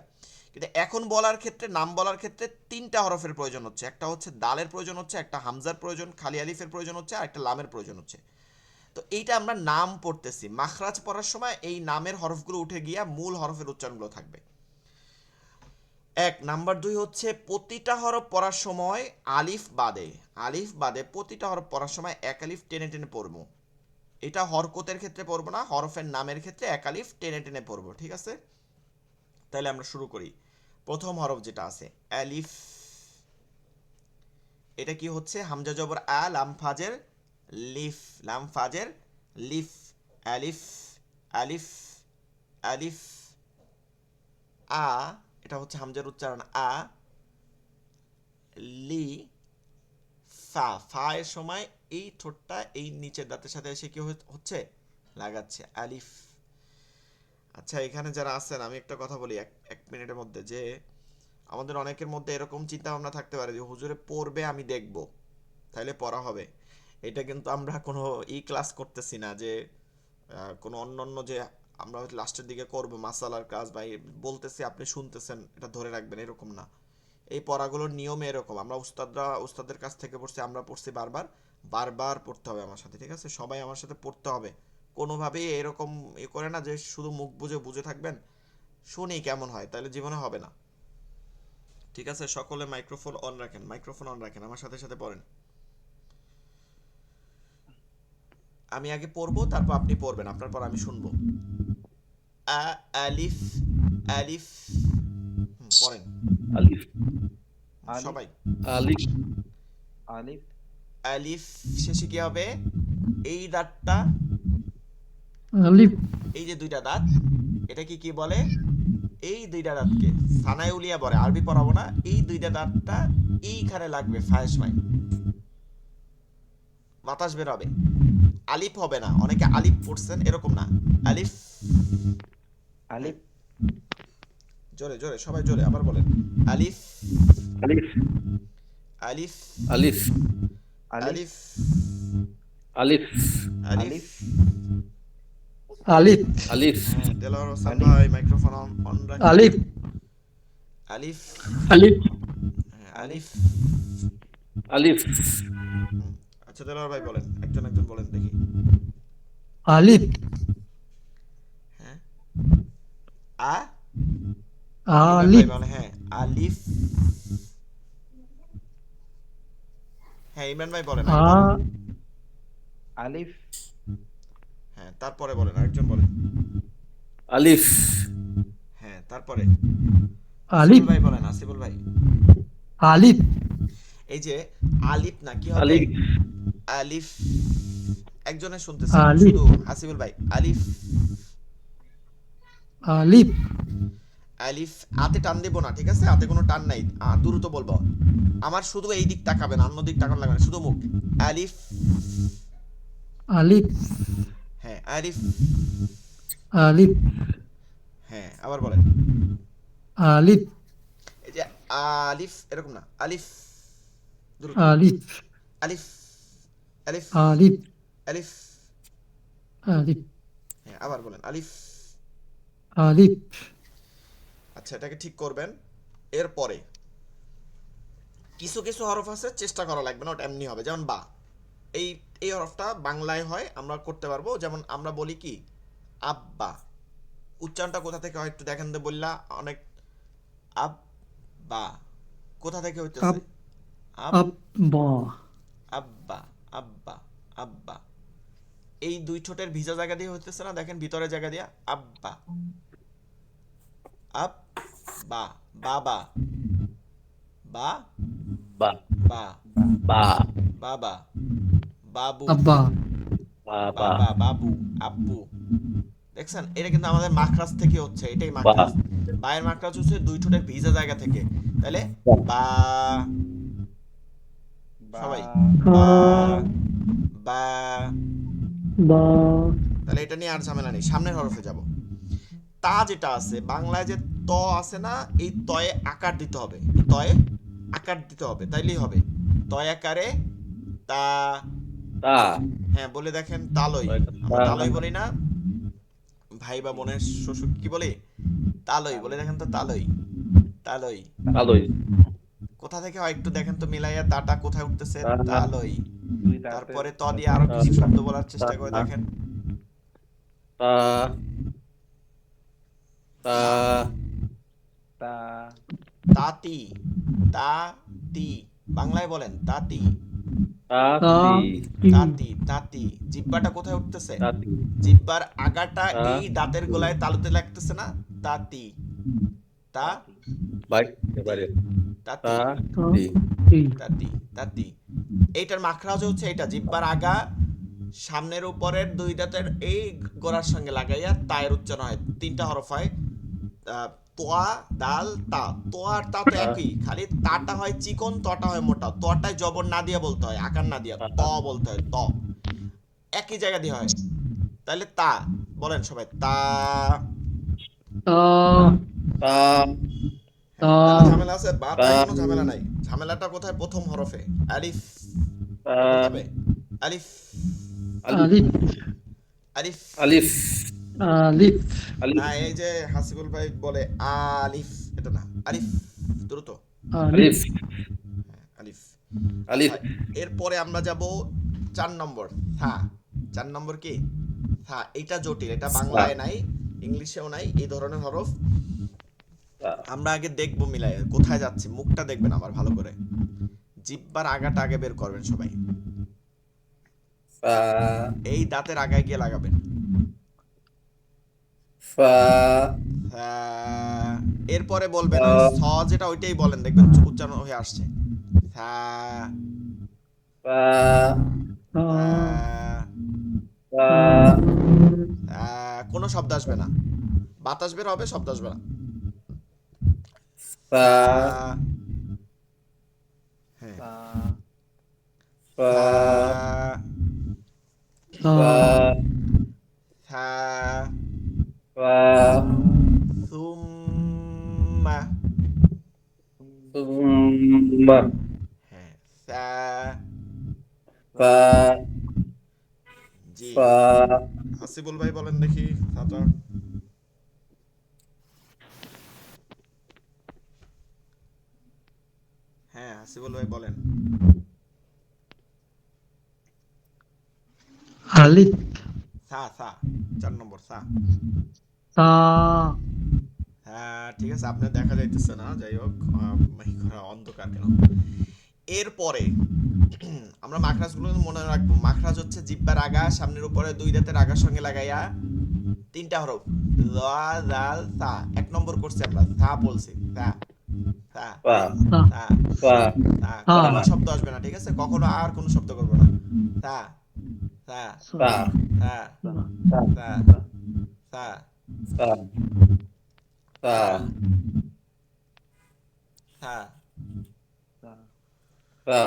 কিন্তু এখন বলার ক্ষেত্রে, নাম বলার ক্ষেত্রে তিনটা হরফের প্রয়োজন হচ্ছে, একটা হচ্ছে দালের প্রয়োজন হচ্ছে, একটা হামজার প্রয়োজন, খালি আলিফের প্রয়োজন হচ্ছে, আর একটা লামের প্রয়োজন হচ্ছে। তো এইটা আমরা নাম পড়তেছি, মাখরাজ পড়ার সময় এই নামের হরফগুলো উঠে গিয়া মূল হরফের উচ্চারণগুলো থাকবে। এক। নাম্বার 2 হচ্ছে প্রতিটা হরফ পড়ার সময় আলিফ বাদে প্রতিটা হরফ পড়ার সময় এক আলিফ টেনে টেনে পড়বো। এটা হরকতের ক্ষেত্রে পড়বো না, হরফের নামের ক্ষেত্রে এক আলিফ টেনে টেনে পড়বো, ঠিক আছে? তাহলে আমরা শুরু করি। প্রথম হরফ যেটা আছে আলিফ, এটা কি হচ্ছে? হামজা জবর আ, লাম ফাজের লিফ, লাম ফাজের লিফ, আলিফ আলিফ আলিফ। আ, এটা হচ্ছে হামজার উচ্চারণ আ। লি, ফা, ফা এর সময় এই ঠোঁটটা এই নিচের দাঁতের সাথে এসে কি হচ্ছে? লাগাচ্ছে, আলিফ। আচ্ছা, এখানে যারা আছেন আমি একটা কথা বলি এক মিনিটের মধ্যে, যে আমাদের অনেকের মধ্যে এরকম চিন্তা ভাবনা থাকতে পারে যে হুজুরে পড়বে আমি দেখব, তাইলে পড়া হবে। এটা কিন্তু আমরা কোনো ক্লাস করতেছি না যে কোনো অন্য যে আমরা লাস্টের দিকে করব মাসালার কাজ, বা বলতেছি আপনি শুনতেছেন এটা ধরে রাখবেন, এরকম না। এই পড়াগুলোর নিয়ম এরকম, আমরা উস্তাদের কাছ থেকে পড়ছি, আমরা পড়ছি বারবার বারবার পড়তে হবে আমার সাথে, ঠিক আছে? সবাই আমার সাথে পড়তে হবে। কোনোভাবেই এরকম করে না যে শুধু মুখ বুঝে বুঝে থাকবেন, শুনি কেমন হয়, তাহলে জীবনে হবে না, ঠিক আছে? সকলে মাইক্রোফোন অন রাখেন, মাইক্রোফোন অন রাখেন, আমার সাথে সাথে পড়েন। আমি আগে পড়বো, তারপর আপনি পড়বেন, আপনার পর আমি শুনবো। আলিফ আলিফ, পড়েন আলিফ আলিফ সবাই। আলিফ আলিফ আলিফ শেষে কি হবে? এই দাঁতটা, আলিফ এই যে দুইটা দাঁত, এটা কি বলে? এই দুইটা দাঁতকে সানায় উলিয়া বলে, আরবি পড়াবো না। এই দুইটা দাঁতটা এইখানে লাগবে, ফায়েস মাই, বাতাস বের হবে। আলিফ হবে না, অনেকে আলিফ পড়ছেন, এরকম না, আলিফ। আলিফ জোরে জোরে সবাই জোরে আবার বলেন, আলিফ আলিফ আলিফ আলিফ আলিফ আলিফ আলিফ আলিফ। আলিফ আলিফ হ্যাঁ, দেলোয়ার হোসেন আলিফ। ভাই মাইক্রোফোন অন রাখেন। আলিফ আলিফ, আলিফ হ্যাঁ, আলিফ। আলিফ আচ্ছা, দেলোয়ার ভাই বলেন, একজন একজন বলেন দেখি। আলিফ হ্যাঁ, আ, ইমরান ভাই আলিফ বলেন, হ্যাঁ আলিফ। হ্যাঁ, ইমরান ভাই বলেন, আ আগে বলেন। আলিফ হ্যাঁ, তারপরে বলেন, আরেকজন বলেন। আলিফ হ্যাঁ, তারপরে আলিফ আসিফুল ভাই বলেন, আসিফুল ভাই। আলিফ এই যে আলিফ না, কি হবে? আলিফ আলিফ। একজনে শুনতেছেন আলিফ। শুধু, আসিফুল ভাই, আলিফ আলিফ আলিফ। আতে টান দেবো না, ঠিক আছে? আতে কোনো টান নাই, দ্রুত বলবো। আমার শুধু এই দিক তাকাবেন, অন্য দিক তাকানো লাগবে না, শুধু মুখ। আলিফ। আলিফ হ্যাঁ, আলিফ। আলিফ হ্যাঁ, আবার বলেন। আলিফ এই যে আলিফ, এরকম না, আলিফ, দ্রুত। আলিফ আলিফ আলিফ আলিফ আলিফ। আলিফ হ্যাঁ, আবার বলেন, আলিফ। আলিফ আচ্ছা, এটাকে ঠিক করবেন। এরপরে কিছু কিছু হরফ আছে, চেষ্টা করা লাগবে না, ওটা এমনি হবে। যেমন বা, এই এই হরফটা বাংলায় হয়, আমরা করতে পারবো। যেমন আমরা বলি কি, আব্বা। উচ্চারণটা কোথা থেকে হয় একটু দেখেন তো, বললা অনেক। আব্বা কোথা থেকে হইতেছে? আব, আব্বা আব্বা আব্বা আব্বা। এই দুই ঠোঁটের ভিজা জায়গা দিয়ে হইতেছে না, দেখেন ভিতরে জায়গা দিয়া, আব্বা। আব, বা, বাবা, বা, বা বা, বা বাবা, বাবু, আব্বা বাবা বাবা, বাবু, আব্বু। দেখছেন, এটা কিন্তু আমাদের মাখরাজ থেকে হচ্ছে, এটাই বা মাখরাজ। বায়ের মাখরাজ হচ্ছে দুই ঠোঁটের ভিজা জায়গা থেকে, তাহলে বা, বা সবাই বা বা। বা তাহলে এটা নিয়ে আর ঝামেলা নেই, সামনের হরফে যাব। তা যেটা আছে বাংলায়, যে ত আছে না, এই তয়ে আকার দিতে হবে, এই তয়ে আকার দিতে হবে, তাইলেই হবে। তয় আকারে তা। তা হ্যাঁ, বলে দেখেন, তালই। আমরা তালই বলি না, ভাই বা বোনের শ্বশুর কি বলি? তালই বলে দেখেন তো, তালই, তালই। আলোই কোথা থেকে হয় একটু দেখেন তো, মিলাইয়া তাটা কোথায় উঠতেছে? তা তালই। দুই দাঁতের তারপরে ত দিয়ে আরো তা কিছু শব্দ বলার চেষ্টা করে তা দেখেন। তা তা তা তাতি, তাতি, বাংলায় বলেন তাতি, তাতি, তাতি, তাতি। জিহ্বাটা কোথায় উঠতেছে? তাতি, জিহ্বার আগাটা তা- এই দাঁতের গোলায় তালুতে লাগতেছে না? তাতি, তা, এবারে তাতি, তাতি, তাতি, তাতি। এইটার মাখরাজ হচ্ছে এটা, জিহ্বার আগা সামনের উপরের দুই দাঁতের এই গোড়ার সঙ্গে লাগাইয়া তায়ের উচ্চারণ হয়, 3টা হরফ হয়। তোয়া, দাল, তা। তোয়া আর তা তো একই, খালি তাটা হয় চিকন, তটা হয় মোটা। তটায় জবর না দিয়ে বলতে হয়, আকার না দিয়া ত বলতে হয়, ত। একই জায়গা দিয়ে হয়। তাহলে তা বলেন সবাই, তা। তা, তা, তাহলে ঝামেলা আছে? বাতায় তা- কোনো ঝামেলা নাই। ঝামেলাটা কোথায়? প্রথম হরফে। আলিফ তা, বলতে হবে। আলিফ, আলিফ, আলিফ। আলিফ, আলিফ, আলিফ, না, এই যে হাসিবুল ভাই বলে আলিফ, এটা না, আলিফ, দ্রুত। আলিফ, আলিফ। আলিফ, আচ্ছা, এরপরে আমরা যাব 4 নম্বর, থা। 4 নম্বর কি? থা। এটা জটিল, এটা বাংলায় নাই, ইংলিশেও নাই এই ধরনের হরফ। আমরা আগে দেখবো মিলাই কোথায় যাচ্ছি, মুখটা দেখবেন আমার ভালো করে, জিহ্বার আগাটা আগে বের করবেন সবাই, ফা, এই দাঁতের আগায় গিয়ে লাগাবেন। ফা, এরপরে বলবেন ওই স যেটা, ওইটাই বলেন, দেখবেন উচ্চারণ হয়ে আসছে। থা, ফা, তা, ফা, কোনো শব্দ আসবে না, বাতাস বের হবে, শব্দ আসবে না। ফা, হ্যাঁ, ফা, তা, থা, ফা, সুম্মা, সুম্মা, হ্যাঁ, সা, ফা, জি। ফা, হাসিবুল ভাই বলেন দেখি সাটা। হ্যাঁ, হাসিবুল ভাই বলেন। আলিফ, সা, সা, 4 নম্বর সা। তা, হ্যাঁ, ঠিক আছে, আপনি দেখা যাইতেছে না, যাই হোক, অন্ধকার কেন। এরপরে আমরা মাখরাজগুলো মনে রাখবো। মাখরাজ হচ্ছে জিহ্বার আগা সামনের উপরে দুই দাঁতের আগার সঙ্গে লাগাইয়া 3টা হরফ, ল, জাল, সা। 1 নম্বর করছি আমরা, সা বলছি, সা, সা, ফা, সা, ফা, সা। কোনো শব্দ আসবে না, ঠিক আছে? কখনো আর কোনো শব্দ করবো না। সা, সা, ফা, সা, ফা, সা, সা, ফা, ফা, সা। ফা,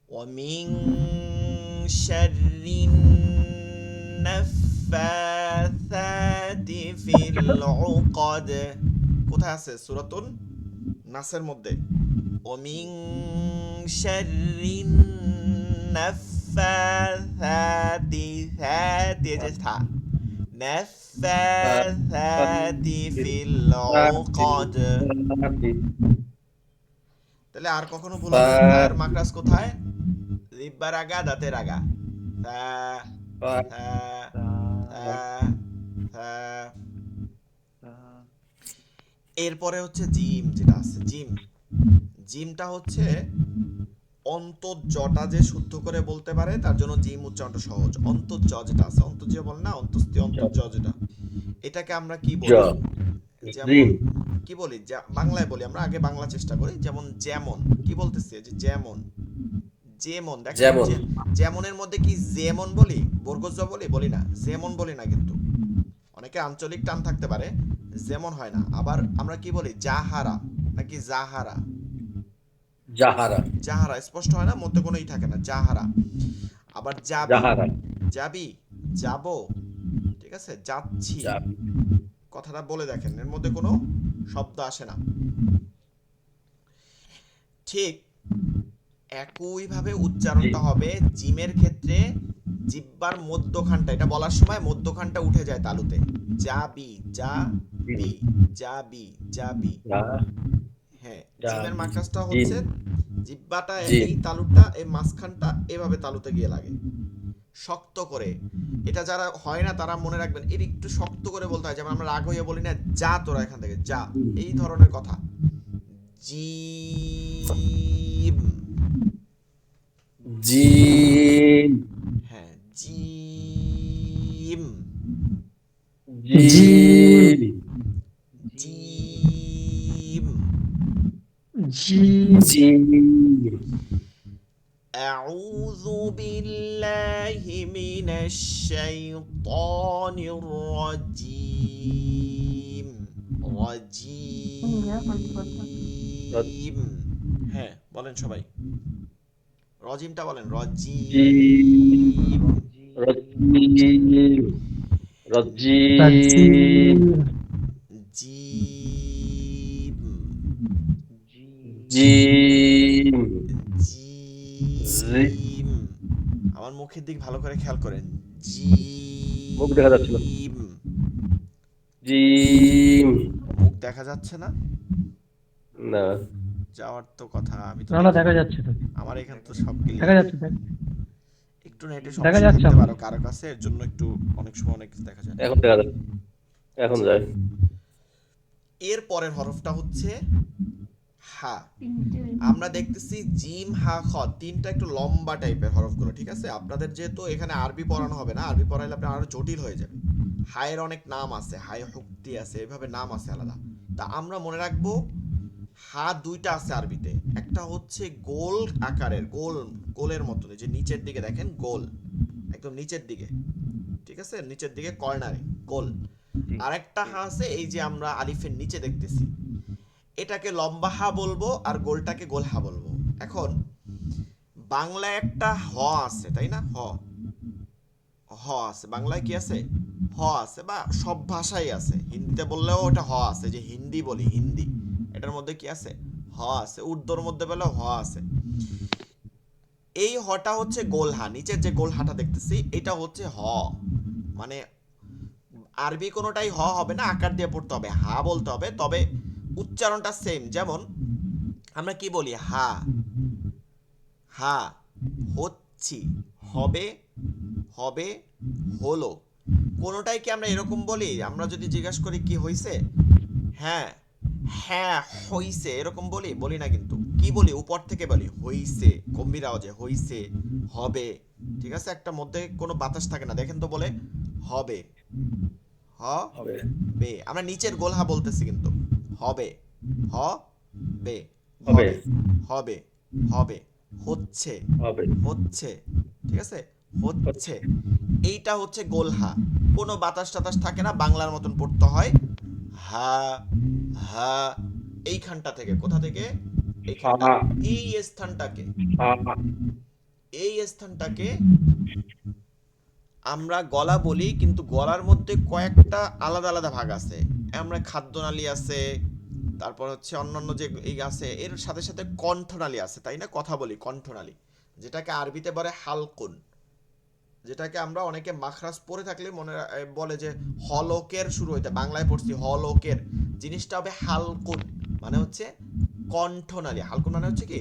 ومن شر النفاثات في العقد। কোথায় আছে? সূরাতুন নাসের মধ্যে। ومن شر النفاثات، ثات এই যে থা, نفاثات في العقد। তাহলে আর কখনো ভুল হবে না। আর মাকরাজ কোথায়? জিহ্বার আগা, দাঁতের আগা। থা, ফা, থা, থা, থা। এরপরে হচ্ছে জিম, যেটা আছে জিম। জিমটা হচ্ছে অন্তর্জটা যে শুদ্ধ করে বলতে পারে তার জন্য জিম উচ্চারণটা সহজ। অন্তর্জ যেটা আছে, অন্তর্জ বলে না, অন্তস্তি অন্তর্জ যেটা, এটাকে আমরা কি বলি? যেমন কি বলি, বাংলায় বলি আমরা, আগে বাংলা চেষ্টা করি। যেমন যেমন, কি বলতেছি? যে যেমন, যেমন, দেখেন যেমন। যেমনের মধ্যে কি যেমন বলি, বর্গজ বলি? বলি না, যেমন বলি না। কিন্তু অনেকে আঞ্চলিক টান থাকতে পারে, যেমন হয় না। আবার আমরা কি বলি? জাহারা নাকি জাহারা? জাহারা, জাহারা স্পষ্ট হয় না, মধ্যে কোনো ই থাকে না, জাহারা। আবার যাবি, জাহারা, যাবি, যাবো, ঠিক আছে, যাচ্ছি, যাবি, কথাটা বলে দেখেন, এর মধ্যে কোনো শব্দ আসে না। ঠিক একইভাবে উচ্চারণটা হবে জিমের ক্ষেত্রে। জিহ্বার মধ্যখানটা, এটা বলার সময় মধ্যখানটা উঠে যায় তালুতে। যাবি, যাবি, যাবি, যাবি। হ্যাঁ, জিমের মাকরাজটা হচ্ছে জিহ্বাটা, জি। এই তালুটা, এই মাঝখানটা এভাবে তালুতে গিয়ে লাগে। শক্ত করে। এটা যারা হয় না তারা মনে রাখবেন, এর একটু শক্ত করে বলতে হয়। যেমন আমরা রাগ হয়ে বলি না, যা তোরা এখান থেকে যা, এই ধরনের কথা। জিম। জিম হ্যাঁ, জিম। জিম জিম। জিম জিম أعوذ بالله من الشيطان الرجيم رجيم হ্যাঁ বলেন সবাই, রজিমটা বলেন, রজিম। রজিম রজিম রাজিম জিম। জিম জিম। আমার মুখের দিক ভালো করে খেয়াল করেন। মুখ দেখা যাচ্ছে না। জিম। জিম মুখ দেখা যাচ্ছে না, না যাওয়ার তো কথা। আমি তো না না, দেখা যাচ্ছে তো, আমার এখানে তো সব দেখা ক্লিয়ার। যাচ্ছে একটু নেটে দেখা সমস্যা যাচ্ছে থাকতে আমার। পারো কারো কাছে, এর জন্য একটু অনেক সময় অনেক কিছু দেখা যায় না। এখন দেখা যাচ্ছে, এখন যায়। এর পরের হরফটা হচ্ছে হা। আমরা দেখতেছি জিম হা খ, তিনটা একটু লম্বা টাইপের হরফগুলো, ঠিক আছে? আপনাদের যেহেতু এখানে আরবি পড়ানো হবে না, আরবি পড়াইলে আপনার আরো জটিল হয়ে যাবে। হায়ের অনেক নাম আছে, হায় হুক্তি আছে, এভাবে নাম আছে আলাদা। তা আমরা মনে রাখবো হা দুইটা আছে আরবিতে। একটা হচ্ছে গোল আকারের, গোল গোলের মতো, যে নিচের দিকে দেখেন গোল, একদম নিচের দিকে, ঠিক আছে? নিচের দিকে কর্নারে গোল। আরেকটা হা আছে এই যে আমরা আলিফের নিচে দেখতেছি, এটাকে লম্বা হা বলবো আর গোলটাকে গোল হা বলবো। এখন বাংলায় একটা হ আছে, তাই না? হ, হ আছে বাংলায়, কি আছে? হ আছে, বা সব ভাষায় আছে। হিন্দিতে বললেও ওটা হ আছে, যে হিন্দি বলি, হিন্দি, এটার মধ্যে কি আছে? হ আছে। উর্দুর মধ্যে বললেও হ আছে। এই হটা হচ্ছে গোল হা, নিচের যে গোল হাটা দেখতেছি এটা হচ্ছে হ। মানে আরবি কোনোটাই হ হবে না, আকার দিয়ে পড়তে হবে, হা বলতে হবে, তবে উচ্চারণটা সেম। যেমন আমরা কি বলি? হা, হা, হচ্ছি, হবে, হবে, হলো। কোনোটাই কি আমরা এরকম বলি? আমরা যদি জিজ্ঞাসা করি কি হইছে, হ্যাঁ, হ্যাঁ হইছে, এরকম বলি? বলি না কিন্তু। কি বলি? উপর থেকে বলি হইছে, গম্ভীর আওয়াজে হইছে, হবে, ঠিক আছে? একটা মধ্যে কোনো বাতাস থাকে না, দেখেন তো, বলে হবে, হ হবে বে। আমরা নিচের গোলহা বলতেছি কিন্তু, হবে, হ বে, হবে হবে, হবে, হবে, হচ্ছে, হবে হচ্ছে, ঠিক আছে? হচ্ছে। এইটা হচ্ছে গোলহা, কোনো বাতাস টাতাস থাকে না, বাংলার মতন পড়তে হয়। হা, হা, এইখানটা থেকে, কোথা থেকে? এইখানটা, হা এই স্থানটাকে, হা এই স্থানটাকে আমরা গলা বলি, কিন্তু গলার মধ্যে কয়েকটা আলাদা আলাদা ভাগ আছে। আমরা খাদ্যনালী আছে, তারপর হচ্ছে অন্যান্য যে এই আছে, এর সাথে সাথে কণ্ঠনালী আছে, তাই না? কথা বলি, কণ্ঠনালী, যেটাকে আরবিতে বলে হালকুন, যেটাকে আমরা অনেকে মাখরাজ পড়ে থাকলে মনে বলে যে হলকের শুরু হইতে, বাংলায় পড়ছি হলকের, জিনিসটা হবে হালকুন, মানে হচ্ছে কণ্ঠনালী। হালকুন মানে হচ্ছে কি?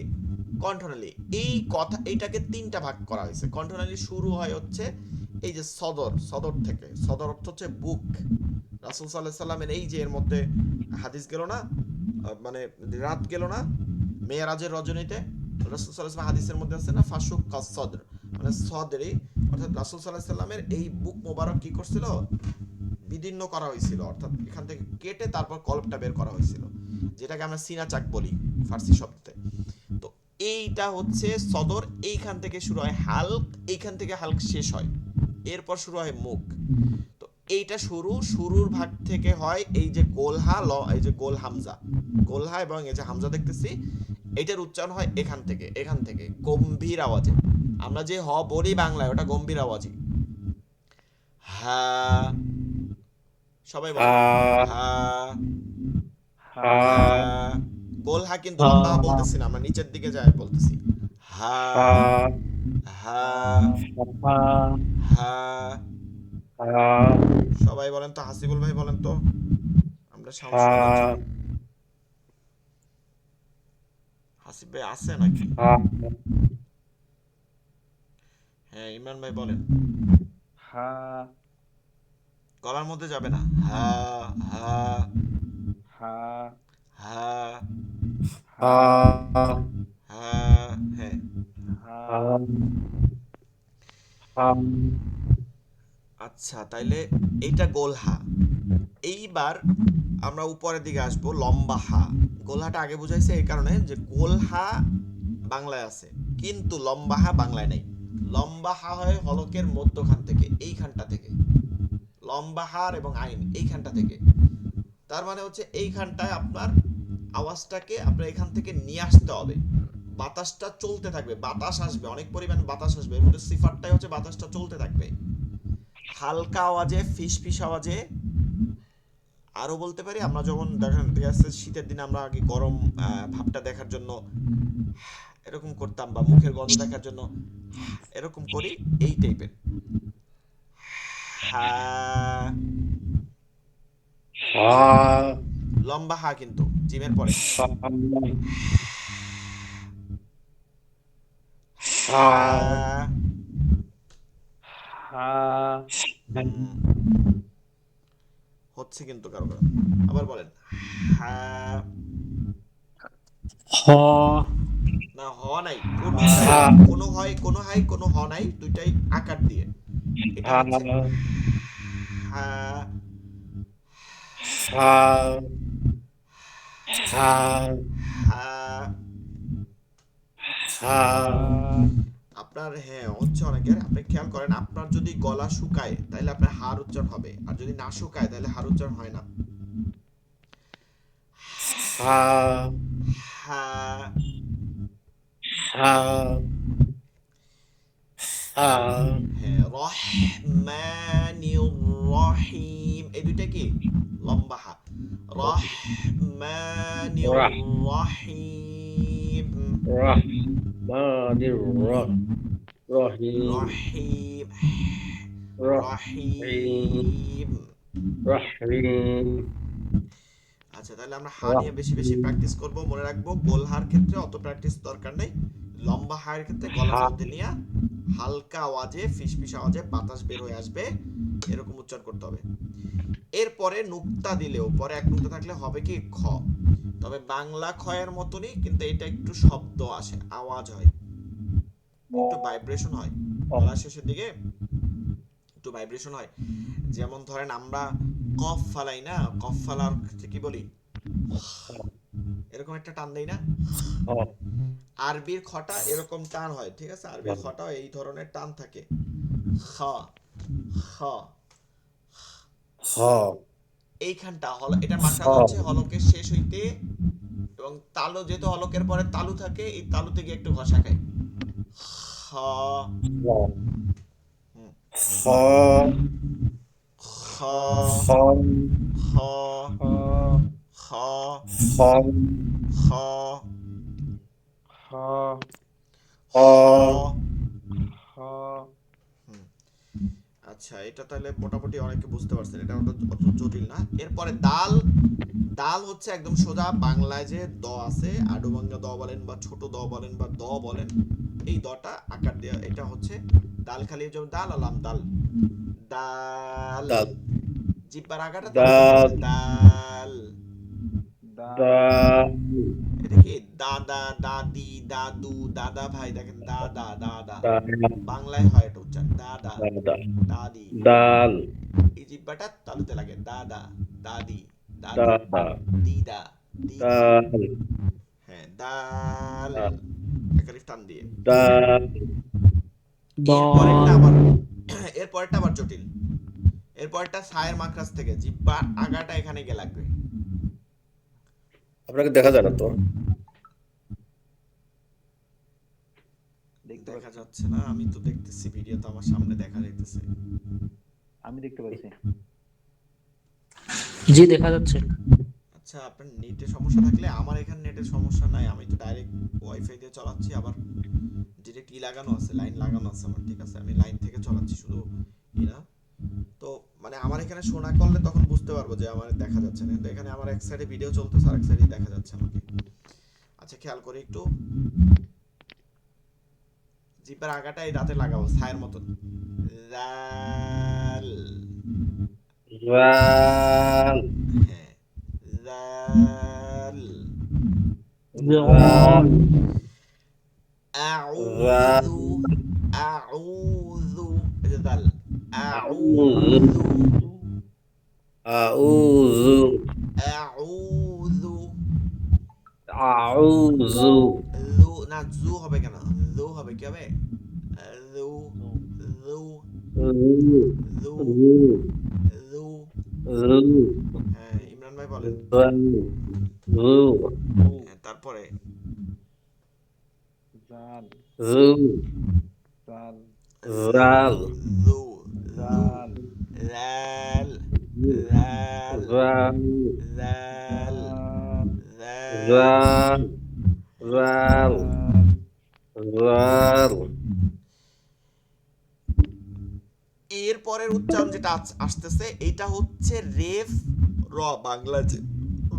কণ্ঠনালী। এই কথা, এইটাকে তিনটা ভাগ করা হয়েছে। কণ্ঠনালী শুরু হয় হচ্ছে এই যে সদর, সদর থেকে। সদর অর্থ হচ্ছে বুক। রাসূল সাল্লাল্লাহু আলাইহি সাল্লামের এই যে এর মধ্যে হাদিস গেল না, মানে রাত গেল না মেরাজের রজনীতে, রাসূল সাল্লাল্লাহু আলাইহি ওয়াসাল্লাম হাদিসের মধ্যে আছে না, ফাশুক কাসদর, মানে সদরে, অর্থাৎ রাসূল সাল্লাল্লাহু আলাইহি সাল্লামের এই বুক মোবারক কি করছিল? বিদীর্ণ করা হয়েছিল, অর্থাৎ এখান থেকে কেটে তারপর কলবটা বের করা হয়েছিল, যেটাকে আমরা সিনা চাক বলি ফার্সি শব্দতে। তো এইটা হচ্ছে সদর, এইখান থেকে শুরু হয় হালক, এইখান থেকে হালক শেষ হয়, এরপর শুরু হয় মুখ। তো এইটা শুরুর ভাগ থেকে হয় এই যে গোলহা, এই যে গোল হামজা, গোলহা, এবং এই যে হামজা দেখতেছি, এটার উচ্চারণ হয় এখান থেকে, এখান থেকে গম্ভীর আওয়াজে। আমরা যে হ বলি বাংলায়, ওটা গম্ভীর আওয়াজে। হা, সবাই বলেন, হা হা, হা হা। গোল হা কিন্তু হা লম্বা হা বলতেছি না, আমরা নিচের দিকে যাই বলতেছি। হা, হা হা, হা হা। হা সবাই বলেন তো, হাসিবুল ভাই বলেন তো, আমরা সাউন্ড হা শুনে পাচ্ছি না। হাসিব ভাই আছে নাকি? হা হ্যাঁ ইমরান ভাই বলেন, হা গলার মধ্যে যাবে না। হা হা হা হা হা হা। হ্যাঁ হা আচ্ছা, তাইলে এইটা গোল হা। এইবার আমরা উপরের দিকে আসবো, লম্বা হা। গোল হাটা আগে বুঝাইছে এই কারণে যে গোল হা বাংলায় আছে কিন্তু লম্বা হা বাংলায় নাই। লম্বা হা হয় হলকের মধ্যখান থেকে, এইখানটা থেকে। লম্বা হার এবং আইন এইখানটা থেকে। তার মানে হচ্ছে এইখানটায় আপনার আওয়াজটাকে আপনার এখান থেকে নিয়ে আসতে হবে। বাতাসটা চলতে থাকবে, বাতাস আসবে, অনেক পরিমাণ বাতাস আসবে। এর মধ্যে সিফারটাই হচ্ছে বাতাসটা চলতে থাকবে। হালকা আওয়াজে, ফিস ফিস আওয়াজে। আরো বলতে পারি আমরা যখন দেখা যাচ্ছে শীতের দিনে আমরা আগে গরম ভাবটা দেখার জন্য এরকম করতাম, বা মুখের গন্ধ দেখার জন্য এরকম করি, এই টাইপের। হা, লম্বা হা কিন্তু জিমের পরে। হা, হা হচ্ছে কিন্তু কারো কারো। আবার বলেন হা। না, হ নাই, কোনো হয় কোনো হাই কোনো হ নাই, দুইটাই আকার দিয়ে। এটা হচ্ছে হা হা। আপনার হ্যাঁ হচ্ছে অনেকের, আপনি খেয়াল করেন আপনার যদি গলা শুকায় তাহলে আপনার হার উচ্চারণ হবে, আর যদি না শুকায় তাহলে হার উচ্চারণ হয় না। হা হ্যাঁ, রহমানির রহিম, এই দুইটা কি লম্বা হা। রহমানির রহিম। রহিম রহিম। আচ্ছা, তাহলে আমরা হা নিয়ে বেশি বেশি প্র্যাকটিস করব। মনে রাখবো গোল হার ক্ষেত্রে অত প্র্যাকটিস দরকার নেই। লম্বা হার ক্ষেত্রে গলার মধ্যে নিয়ে হালকা আওয়াজে, ফিসফিস আওয়াজে বাতাস বের হয়ে আসবে, এরকম উচ্চারণ করতে হবে। এরপরে নুক্তা দিলেও, পরে এক নুক্তা থাকলে হবে কি খ। তবে বাংলা খয়ের মতনই, কিন্তু এটা একটু শব্দ আসে, আওয়াজ হয়, একটু ভাইব্রেশন হয় গলার শেষের দিকে, একটু ভাইব্রেশন হয়। যেমন ধরেন আমরা কফ ফালাই না, কফ ফালার কি বলি, এরকম একটা টান দেই না। আরবির খটা এরকম টান হয়, ঠিক আছে, আরবির খটা এই ধরনের টান থাকে। খ খ এইখানটা হল, এটা মাখরাজ হচ্ছে হলকের শেষ হইতে, এবং তালু যেহেতু হলকের পরে তালু থাকে, এই তালুতে গিয়ে একটু ঘষা খায়। খ খ খ খ খ খ। আচ্ছা, এটা তাহলে মোটামুটি অনেকে বুঝতে পারছেন, এটা অত জটিল না। এরপরে দাল। দাল হচ্ছে একদম সোজা বাংলায় যে দ আছে, আডুবাঙ্গা দ বলেন বা ছোট দ বলেন বা দ বলেন, এই দটা আকার দেওয়া, এটা হচ্ছে দাল। খালি যেমন দাল আলাম দাল, ডাল, জিব্বার আগাটা দাল। এটা কি দাদা, দাদি, দাদু, দাদা ভাই, দেখেন দাদা দাদা, বাংলায় হয় এটা উচ্চারণ দাদা, দাদি। এই জিব্বাটা তালুতে লাগে, দাদা, দাদি, দাদু, দিদা, দিদি। হ্যাঁ, দাল, একটা টান দিয়ে। এরপরেরটা আবার জটিল। এরপরেরটা সায়ের মাখরাজ থেকে জিব্বার আগাটা এখানে গিয়ে লাগবে। আপনাকে দেখা যায় না তো। দেখা যাচ্ছে না, আমি তো দেখতেছি ভিডিও, তো আমার সামনে দেখা যাইতেছে। আমি দেখতে পাচ্ছি। জি দেখা যাচ্ছে। আচ্ছা, আপনার নেটের সমস্যা থাকলে, আমার এখানে নেটের সমস্যা নাই, আমি তো ডাইরেক্ট ওয়াইফাই দিয়ে চালাচ্ছি, আবার ডিরেক্ট লাগানো আছে, লাইন লাগানো আছে আমার, ঠিক আছে, আমি লাইন থেকে চালাচ্ছি শুধু না। তো মানে আমার এখানে শোনা করলে তখন বুঝতে পারবো যে আমার দেখা যাচ্ছে না, কিন্তু এখানে আমার এক সাইডে ভিডিও চলতেছে আর এক সাইডে দেখা যাচ্ছে আমাকে। আচ্ছা, খেয়াল করি একটু, জিব্বার আগাটা এই দাঁতে লাগাবো ছায়ের মতন। জাল। জাল হ্যাঁ, জাল। জাল আউযু, আউযু, এই যে দাল। আউযু আউযু, আউযু আউযু। আউযু জু না, জু হবে কেন? জু হবে কি হবে? জু, জু, জু, জু। হ্যাঁ, ইমরান ভাই বলেন। হ্যাঁ, তারপরে জাল, জাল, জাল জু, জু, জাল, লাল, লাল, জাল লাল, লাল। জাল জাল জাল এর পরের উচ্চারণ যেটা আসতেছে এটা হচ্ছে রেফ র। বাংলা যে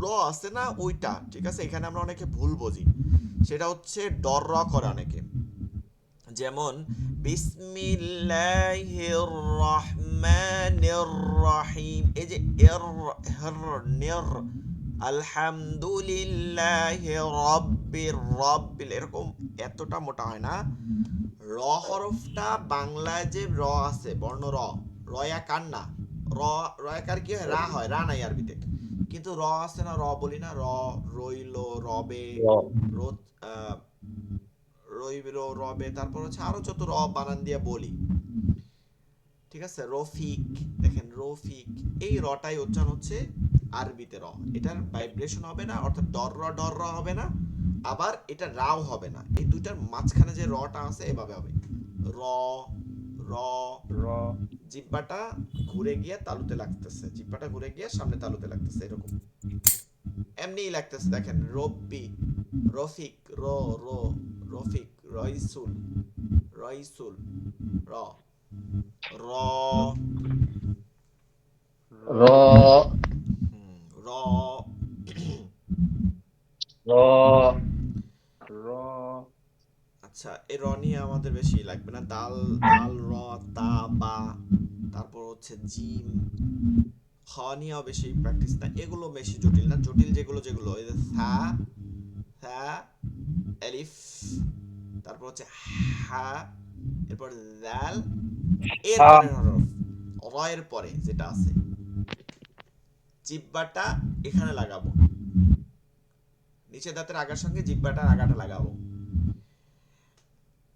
র আছে না ওইটা, ঠিক আছে? এখানে আমরা অনেকে ভুল বুঝি, সেটা হচ্ছে ডর র করে অনেকে। যেমন বিসমিল্লাহির রহমানির রহিম, এই যে এর হর নির, আলহামদুলিল্লাহি রব্বিল, এরকম এতটা মোটা হয় না। র হরফটা বাংলায় যে র আছে বর্ণ র, রয়াকার না, র রয়াকার কি হয়? রা হয়, রা নাই আরবিতে। কিন্তু র আছে না, র বলি না, র, রইল, রবে, রোদ, রইল, রবে, তারপর হচ্ছে আরো যত র বানান দিয়ে বলি, ঠিক আছে? রফিক, দেখেন রফিক, এই রটাই উচ্চারণ হচ্ছে আরবিতে র। এটার ভাইব্রেশন হবে না, অর্থাৎ ডর র হবে না, আবার এটা রাও হবে না। এই দুইটার মাঝখানে যে রটা আছে এভাবে হবে র, র। র, জিহ্বাটা ঘুরে গিয়ে তালুতে লাগতেছে, জিহ্বাটা ঘুরে গিয়ে সামনে তালুতে লাগতেছে, এরকম এমনিই লাগতেছে। দেখেন রব্বি, রফিক, র, র, রফিক, রইসুল, রইসুল, র, র, র র। র র, আচ্ছা, এই র নিয়ে আমাদের বেশি লাগবে না। দাল, দাল, র, তা, বা, তারপর হচ্ছে জিম, খ নিয়েও বেশি প্র্যাকটিস না। এগুলো বেশি জটিল না। জটিল যেগুলো যেগুলো এই যে সা, সা, এলিফ, তারপর হচ্ছে হা, এরপর দাল, এর পরের হরফ র এর পরে যেটা আছে, জিহ্বাটা এখানে লাগাবো, নিচে দাঁতের আগার সঙ্গে জিহ্বাটার আগাটা লাগাবো।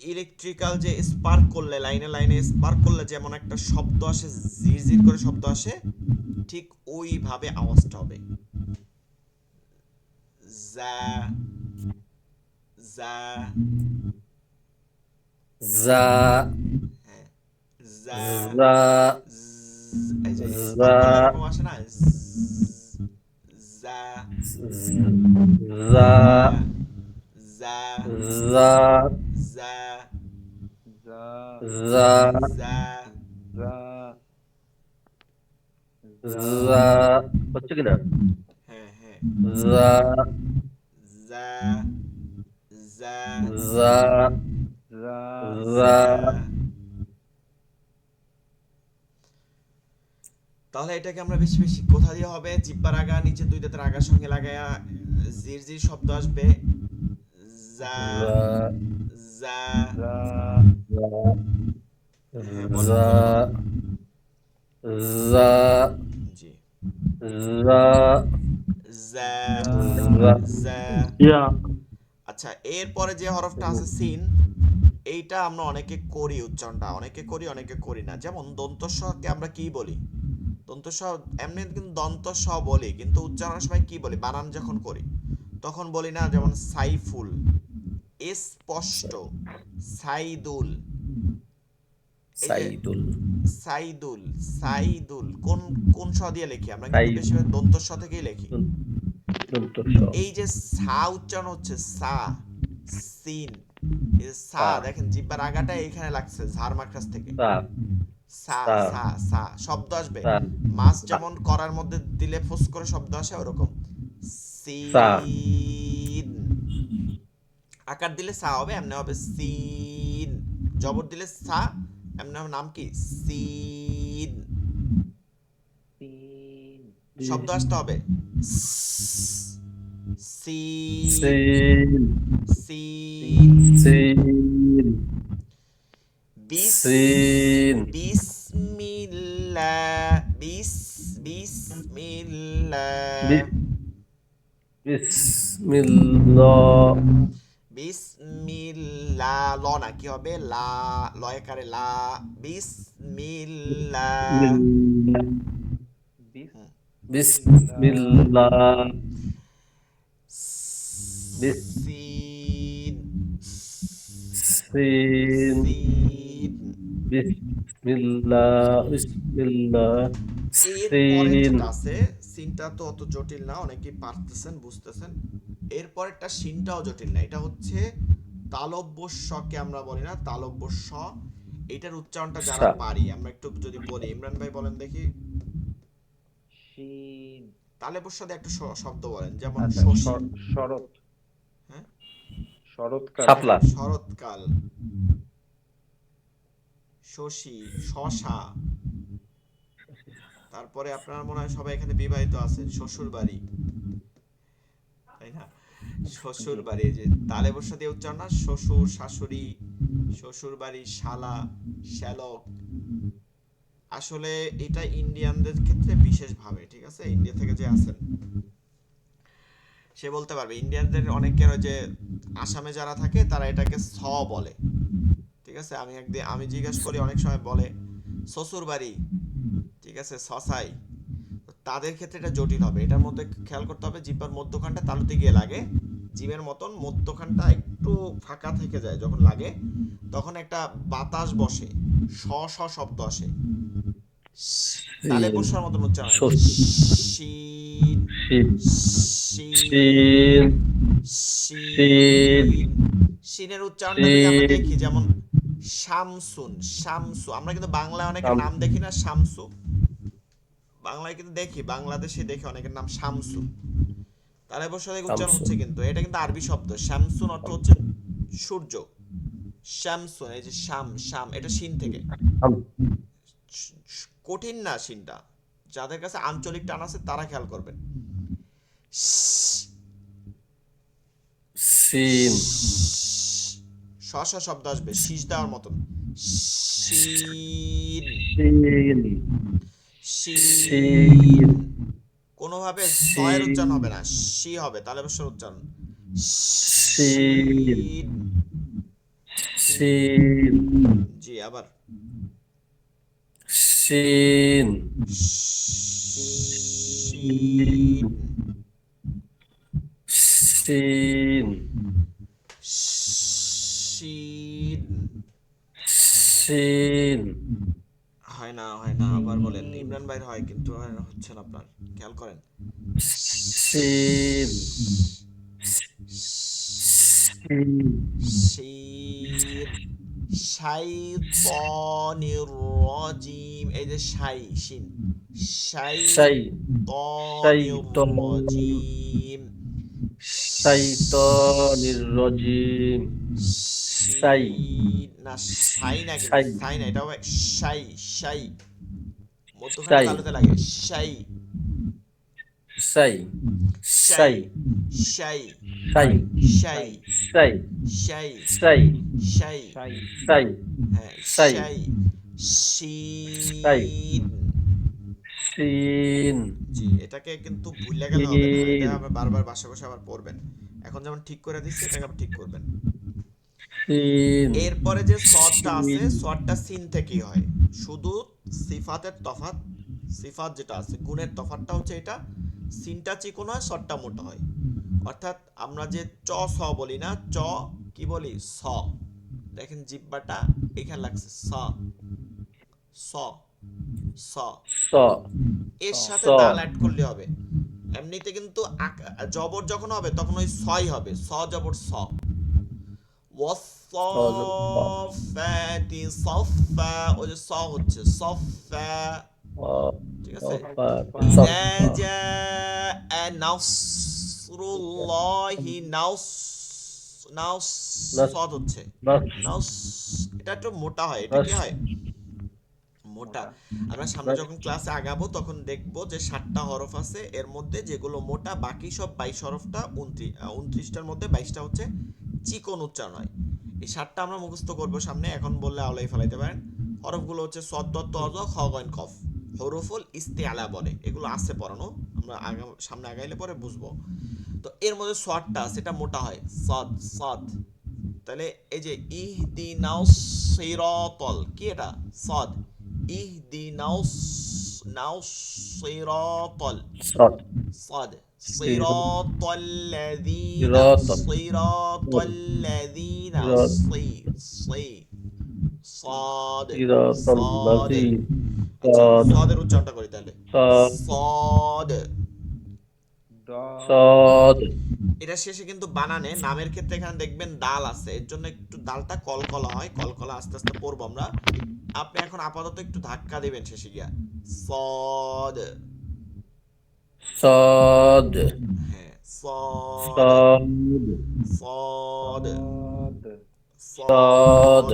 ইলেকট্রিক্যাল যে স্পার্ক করলে, লাইনে লাইনে স্পার্ক করলে যেমন একটা শব্দ আসে, জিরজির করে শব্দ আসে, ঠিক ওইভাবে আওয়াজটা হবে। জা, জা, জা হ্যাঁ, জা, জা এই যে জা স্পার্ক করলে এরকম আসে না, জা, জা জা, জা জা, জা, জা জা, জা, জা হচ্ছে কিনা? হ্যাঁ, হ্যাঁ, জা জা, জা, জা জা, জা তাহলে এটাকে আমরা বেশি বেশি কোথা দিয়ে হবে? জিহ্বার আগা, নিচে দুই দাঁতের আগার সঙ্গে লাগায়া জির শব্দ আসবে। জা, জা, জা, হ্যাঁ, বলেন জা বলেন। জা জি, জা জা, জা জা। ইয়া আচ্ছা, এরপরে যে হরফটা আছে সিন, এইটা আমরা অনেকে করি উচ্চারণটা, অনেকে করি অনেকে করি না। যেমন দন্ত কে আমরা কি বলি? দন্ত স, এমনি কিন্তু দন্ত স বলি, কিন্তু উচ্চারণের সময় কি বলি? বানান যখন করি তখন বলি না, যেমন সাইফুল, স্পষ্ট, সাইদুল, এই যে সাইদুল সাইদুল, সাইদুল, কোন কোন স দিয়ে লিখি আমরা? কিন্তু বেশিরভাগ দন্ত স থেকেই লিখি। এই যে সা উচ্চারণ হচ্ছে সা, সিন, এই যে সা, দেখেন জিহ্বার আগাটা এইখানে লাগছে ঝাড় মাকড়াস থেকে, সা, সা, সা শব্দ আসবে। মাছ যেমন করার মধ্যে দিলে ফুস করে শব্দ আসে, ওরকম সিন আকার দিলে সা হবে, এমনি হবে সিন, জবর দিলে সা, এমন নাম কি সিন। তিন শব্দ আসতে হবে সিন সিন সিন। সিন বিস সিন বিসমিল্লাহ বিসমিল্লাহ বিসমিল্লাহ বিসমিল্লাহ। ল না, কি হবে লা, লয়কারে লা, বিসমিল্লাহ। বিস বিসমিল্লাহ সিন সিন সিন। বিসমিল্লাহ বিসমিল্লাহ এর পরের সিন যেটা আছে সিনটা তো অত জটিল না, অনেকেই পারতেছেন বুঝতেছেন। এর পরেরটা সিনটাও জটিল না, এটা হচ্ছে তালব্য কে আমরা বলি না, তালব্য স। এটার উচ্চারণটা যারা সা পারি আমরা একটু যদি বলি, ইমরান ভাই বলেন দেখি শিন। তালব্য স দিয়ে একটা শব্দ বলেন, যেমন আচ্ছা, শশী। শরৎ। হ্যাঁ, শরৎকাল। শাপলা শরৎকাল, শশী, শশা। তারপরে আপনারা মনে হয় সবাই এখানে বিবাহিত আছেন, শ্বশুর বাড়ি, তাই না? শ্বশুর জি। বাড়ি, যে তালে বসা দিয়ে উচ্চারণ না, শ্বশুর শাশুড়ি, শ্বশুর বাড়ি, শালা, শ্যালক। আসলে এটা ইন্ডিয়ানদের ক্ষেত্রে বিশেষ ভাবে, ঠিক আছে, ইন্ডিয়া থেকে যে আছেন সে বলতে পারবে। ইন্ডিয়ানদের অনেকের ওই যে আসামে যারা থাকে তারা এটাকে স বলে, ঠিক আছে। আমি জিজ্ঞাসা করি, অনেক সময় বলে শ্বশুর বাড়ি, ঠিক আছে, সসাই। তাদের ক্ষেত্রে এটা জটিল হবে। এটার মধ্যে খেয়াল করতে হবে জিহ্বার মধ্যখানটা তালুতে গিয়ে লাগে, জিভের মতন মধ্যখানটা একটু ফাঁকা থেকে যায়, যখন লাগে তখন একটা বাতাস বসে, স স শব্দ আসে, তালে সিন বসার মতন উচ্চারণ হয়, শশী শীন শিন শীন শিন শিন শীন। শীনের উচ্চারণটা যদি আমরা শিন দেখি, যেমন শামসুন, শামসু। আমরা কিন্তু বাংলায় অনেকের শাম নাম দেখি না শামসু, বাংলায় কিন্তু দেখি, বাংলাদেশে দেখি অনেকের নাম শামসু। তার অবশ্য উচ্চারণ শামসু হচ্ছে, কিন্তু এটা কিন্তু আরবি শব্দ। শামসুন অর্থ হচ্ছে সূর্য। শামসুন, এই যে শাম, শাম এটা শিন থেকে। শাম কঠিন না শিনটা, যাদের কাছে আঞ্চলিক টান আছে তারা খেয়াল করবেন। সিন শশা শব্দ আসবে শীষ দেওয়ার মতন, শিন শিন শিন। শিন কোনোভাবে সয়ের শিন উচ্চারণ হবে না, শি হবে, তালে বসার উচ্চারণ শিন শিন। শিন জি, আবার শিন শিন শিন শিন। শিন হয় না, হয় না, আবার বলেন। ইমরান ভাইয়ের হয় কিন্তু হচ্ছে না আপনার, খেয়াল করেন। শিন শিন। শাইতানির রাজিম, এই যে শাই শিন, শাই শাইতানির শাইতান রাজিম, শাইতানির রাজিম শাই শিন না, শাই না, কিন্তু শাই শাই না, এটা হবে শাই, শাই মধ্যখানে শাই তালুতে লাগে, শাই শাই শাই শাই শাই শাই শাই শাই শাই শাই শাই, শাই হ্যাঁ শাই শাই। শাই শিন। শিন জি, এটাকে কিন্তু ভুলে গেলে হবে না, এটা শিন আবার বারবার বাসা বসে আবার পড়বেন। এখন যেমন ঠিক করে দিচ্ছি, এটাকে আবার ঠিক করবেন। শিন এরপরে যে সদটা আছে, শিন সদটা সিন থেকেই হয়। শুধু সিফাতের তফাৎ, সিফাত যেটা আছে গুণের তফাৎটা হচ্ছে এটা, সিনটা চিকন হয়, সদটা মোটা হয়। অর্থাৎ আমরা যে চ স বলি না, চ কি বলি, স। দেখেন জিহ্বাটা এখানে লাগছে, স স স। স এর স সাথে দাল অ্যাড করলে হবে। এমনিতে কিন্তু জবর যখন হবে তখন ওই সই হবে, স জবর স। ওয়াসফাতি সফা, ওই যে স হচ্ছে সফা, ঠিক আছে। ইযা জাআ নাসরুল্লাহি, নাস নাও নাস সদ হচ্ছে নাস নাও এটা একটু মোটা হয়, এটা নাস কি হয় মোটা। মোটা আমরা সামনে নাস যখন ক্লাসে আগাবো তখন দেখবো যে 7টা হরফ আছে, এর মধ্যে যেগুলো মোটা বাকি সব 22 হরফটা 29টার মধ্যে 22টা হচ্ছে চিকন উচ্চারণ হয়। এই 7টা আমরা মুখস্থ করবো সামনে, এখন বললে আওলাই ফেলাইতে পারেন। হরফগুলো হচ্ছে সদ দত ত জ খ গইন কফ, হরফুল ইস্তেআলা বলে, এগুলো আছে পড়ানো, আমরা সামনে আগাইলে পরে বুঝবো। তো এর মধ্যে সদটা সেটা মোটা হয়, সদ সদ। তাহলে এই যে ইহদিনাও সিরাতাল, কি এটা সদ, ইহদিনাও নাও সিরাতাল, صاد صاد صراط صراط الذين صراط صراط الذين صراط صي صاد صراط صاد। الذين আচ্ছা صاد صادের উচ্চারণটা করি তাহলে, صاد صاد। দ صاد এটা শেষে কিন্তু বানানে নামের ক্ষেত্রে এখানে দেখবেন দাল আছে, এর জন্য একটু দালটা কলকলা হয়, কলকলা আস্তে আস্তে পড়বো আমরা। আপনি এখন আপাতত একটু ধাক্কা দিবেন শেষে গিয়া, সদ, صاد হ্যাঁ সদ صاد সদ সদ صاد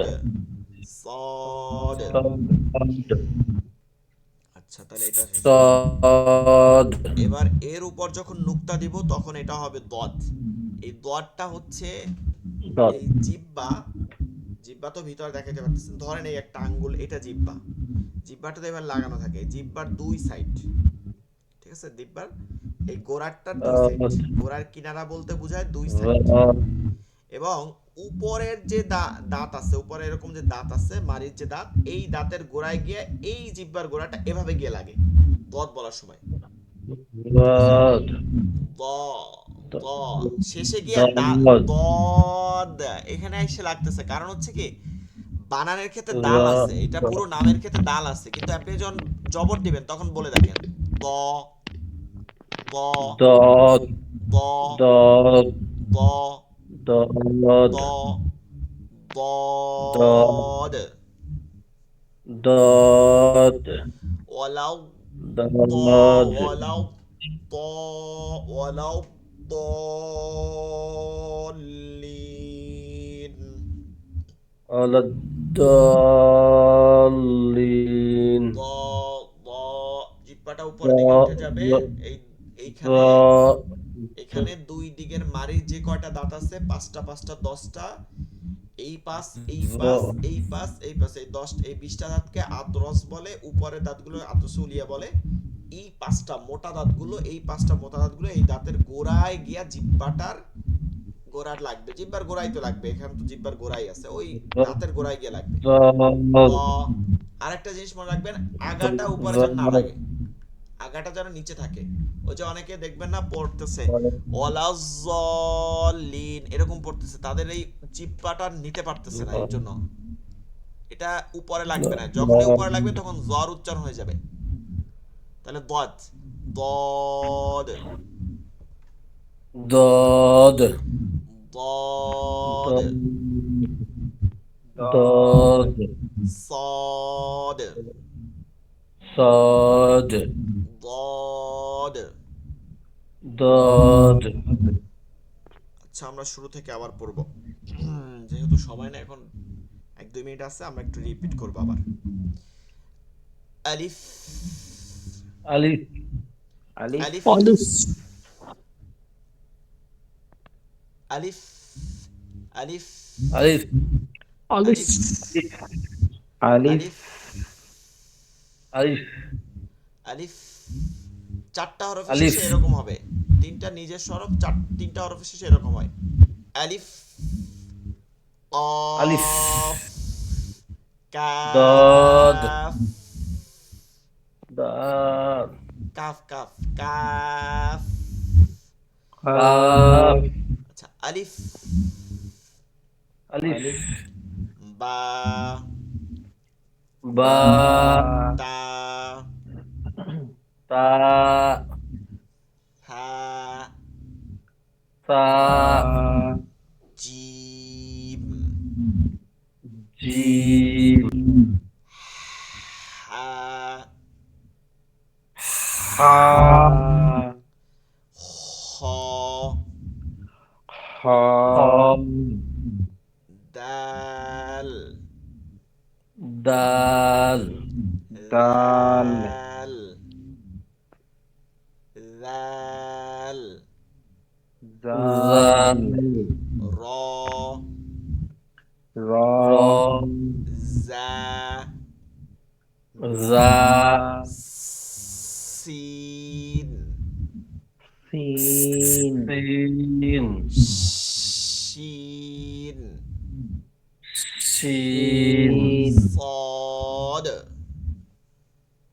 সদ সদ। صاد আচ্ছা তাহলে এটা শেষ। صاد এবার এর উপর যখন নুক্তা দিব তখন এটা হবে দদ। এই দদটা হচ্ছে ضاد এই জিহ্বা, জিহ্বা তো ভিতরে দেখাতে পারতেছেন, ধরেন এই একটা আঙ্গুল, এটা জিহ্বা, জিহ্বাটা তো এবার লাগানো থাকে, জিহ্বার দুই সাইড, ঠিক আছে, জিহ্বার এই গোড়ারটার দুই সাইড, ضاد গোড়ার কিনারা বলতে বোঝায় দুই সাইড। ضاد এবং উপরের যে দাঁত আছে, উপরে এরকম যে দাঁত আছে মারির যে দাঁত, এই দাঁতের গোড়ায় গিয়ে এই জিহ্বার গোড়াটা এভাবে গিয়ে লাগে দদ বলার সময়, ঠিক আছে, ضاد দ দ শেষে গিয়ে ضاد দদ এখানে এসে লাগতেছে, কারণ হচ্ছে কি বানানের ক্ষেত্রে দাল আছে, এটা পুরো নামের ক্ষেত্রে দাল আছে, কিন্তু আপনি যখন জবর দিবেন তখন বলে দেখেন দ দ ضاد দ ضاد দ ضاد দ ضاد ضاد ضاد ولو ط ضاد ولو ط ولو الضالين على الضالين দ দ জিহ্বাটা উপরের দিকে উঠে যাবে, এই এইখানে ضاد এখানে দুই দিকের মারির যে কয়টা দাঁত আছে, পাঁচটা পাঁচটা 10টা, এই পাশ এই পাশ এই পাশ এই পাশ, এই 10 এই 20টা দাঁতকে আতরস বলে, উপরের দাঁতগুলো আতসুলিয়া বলে। এই পাঁচটা মোটা দাঁতগুলো, এই পাঁচটা মোটা দাঁতগুলো এই দাঁতের গোড়ায় গিয়া জিহ্বাটার গোড়ার লাগবে, জিহ্বার গোড়ায় তো লাগবে, এখানে তো জিহ্বার গোড়াই আছে, ওই দাঁতের গোড়ায় গিয়ে লাগবে। ضاد আরেকটা জিনিস মনে রাখবেন, আগাটা উপরে যেন না লাগে, আগাটা যেন নিচে থাকে। ওই যে অনেকে দেখবেন না পড়তেছে ওয়ালাজ্জালিন এরকম পড়তেছে, তাদের এই জিহ্বাটা নিতে পারতেছে না, এর জন্য এটা উপরে লাগবে না, যখনই উপরে লাগবে তখন জ্বর উচ্চারণ হয়ে যাবে। তাহলে দদ দদ ضاد দদ ضاد সদ صاد দদ। ضاد আচ্ছা আমরা শুরু থেকে আবার পড়ব, যেহেতু সময় না এখন 1-2 মিনিট আছে, আমরা একটু রিপিট করব আবার। আলিফ ألف আলিফ আলিফ ألف আলিফ আলিফ ألف ألف আলিফ আলিফ ألف আলিফ চারটা হরফের আলিফ। শেষে এরকম হবে, তিনটা নিজস্ব হরফ, তিনটা হরফের শেষে এরকম হয়, আলিফ আলিফ কাফ ضاد ضاد কাফ কাফ কাফ। قاف আচ্ছা আলিফ ألف বা با তা تا হা ثا জিম جيم হা حا খ খ خا দাল দাল দাল দাল দাল জাল র র র জা জা সিন সিন সিন শিন শিন صاد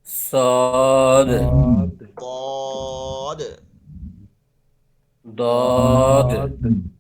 صاد ضاد ضاد ضاد ضاد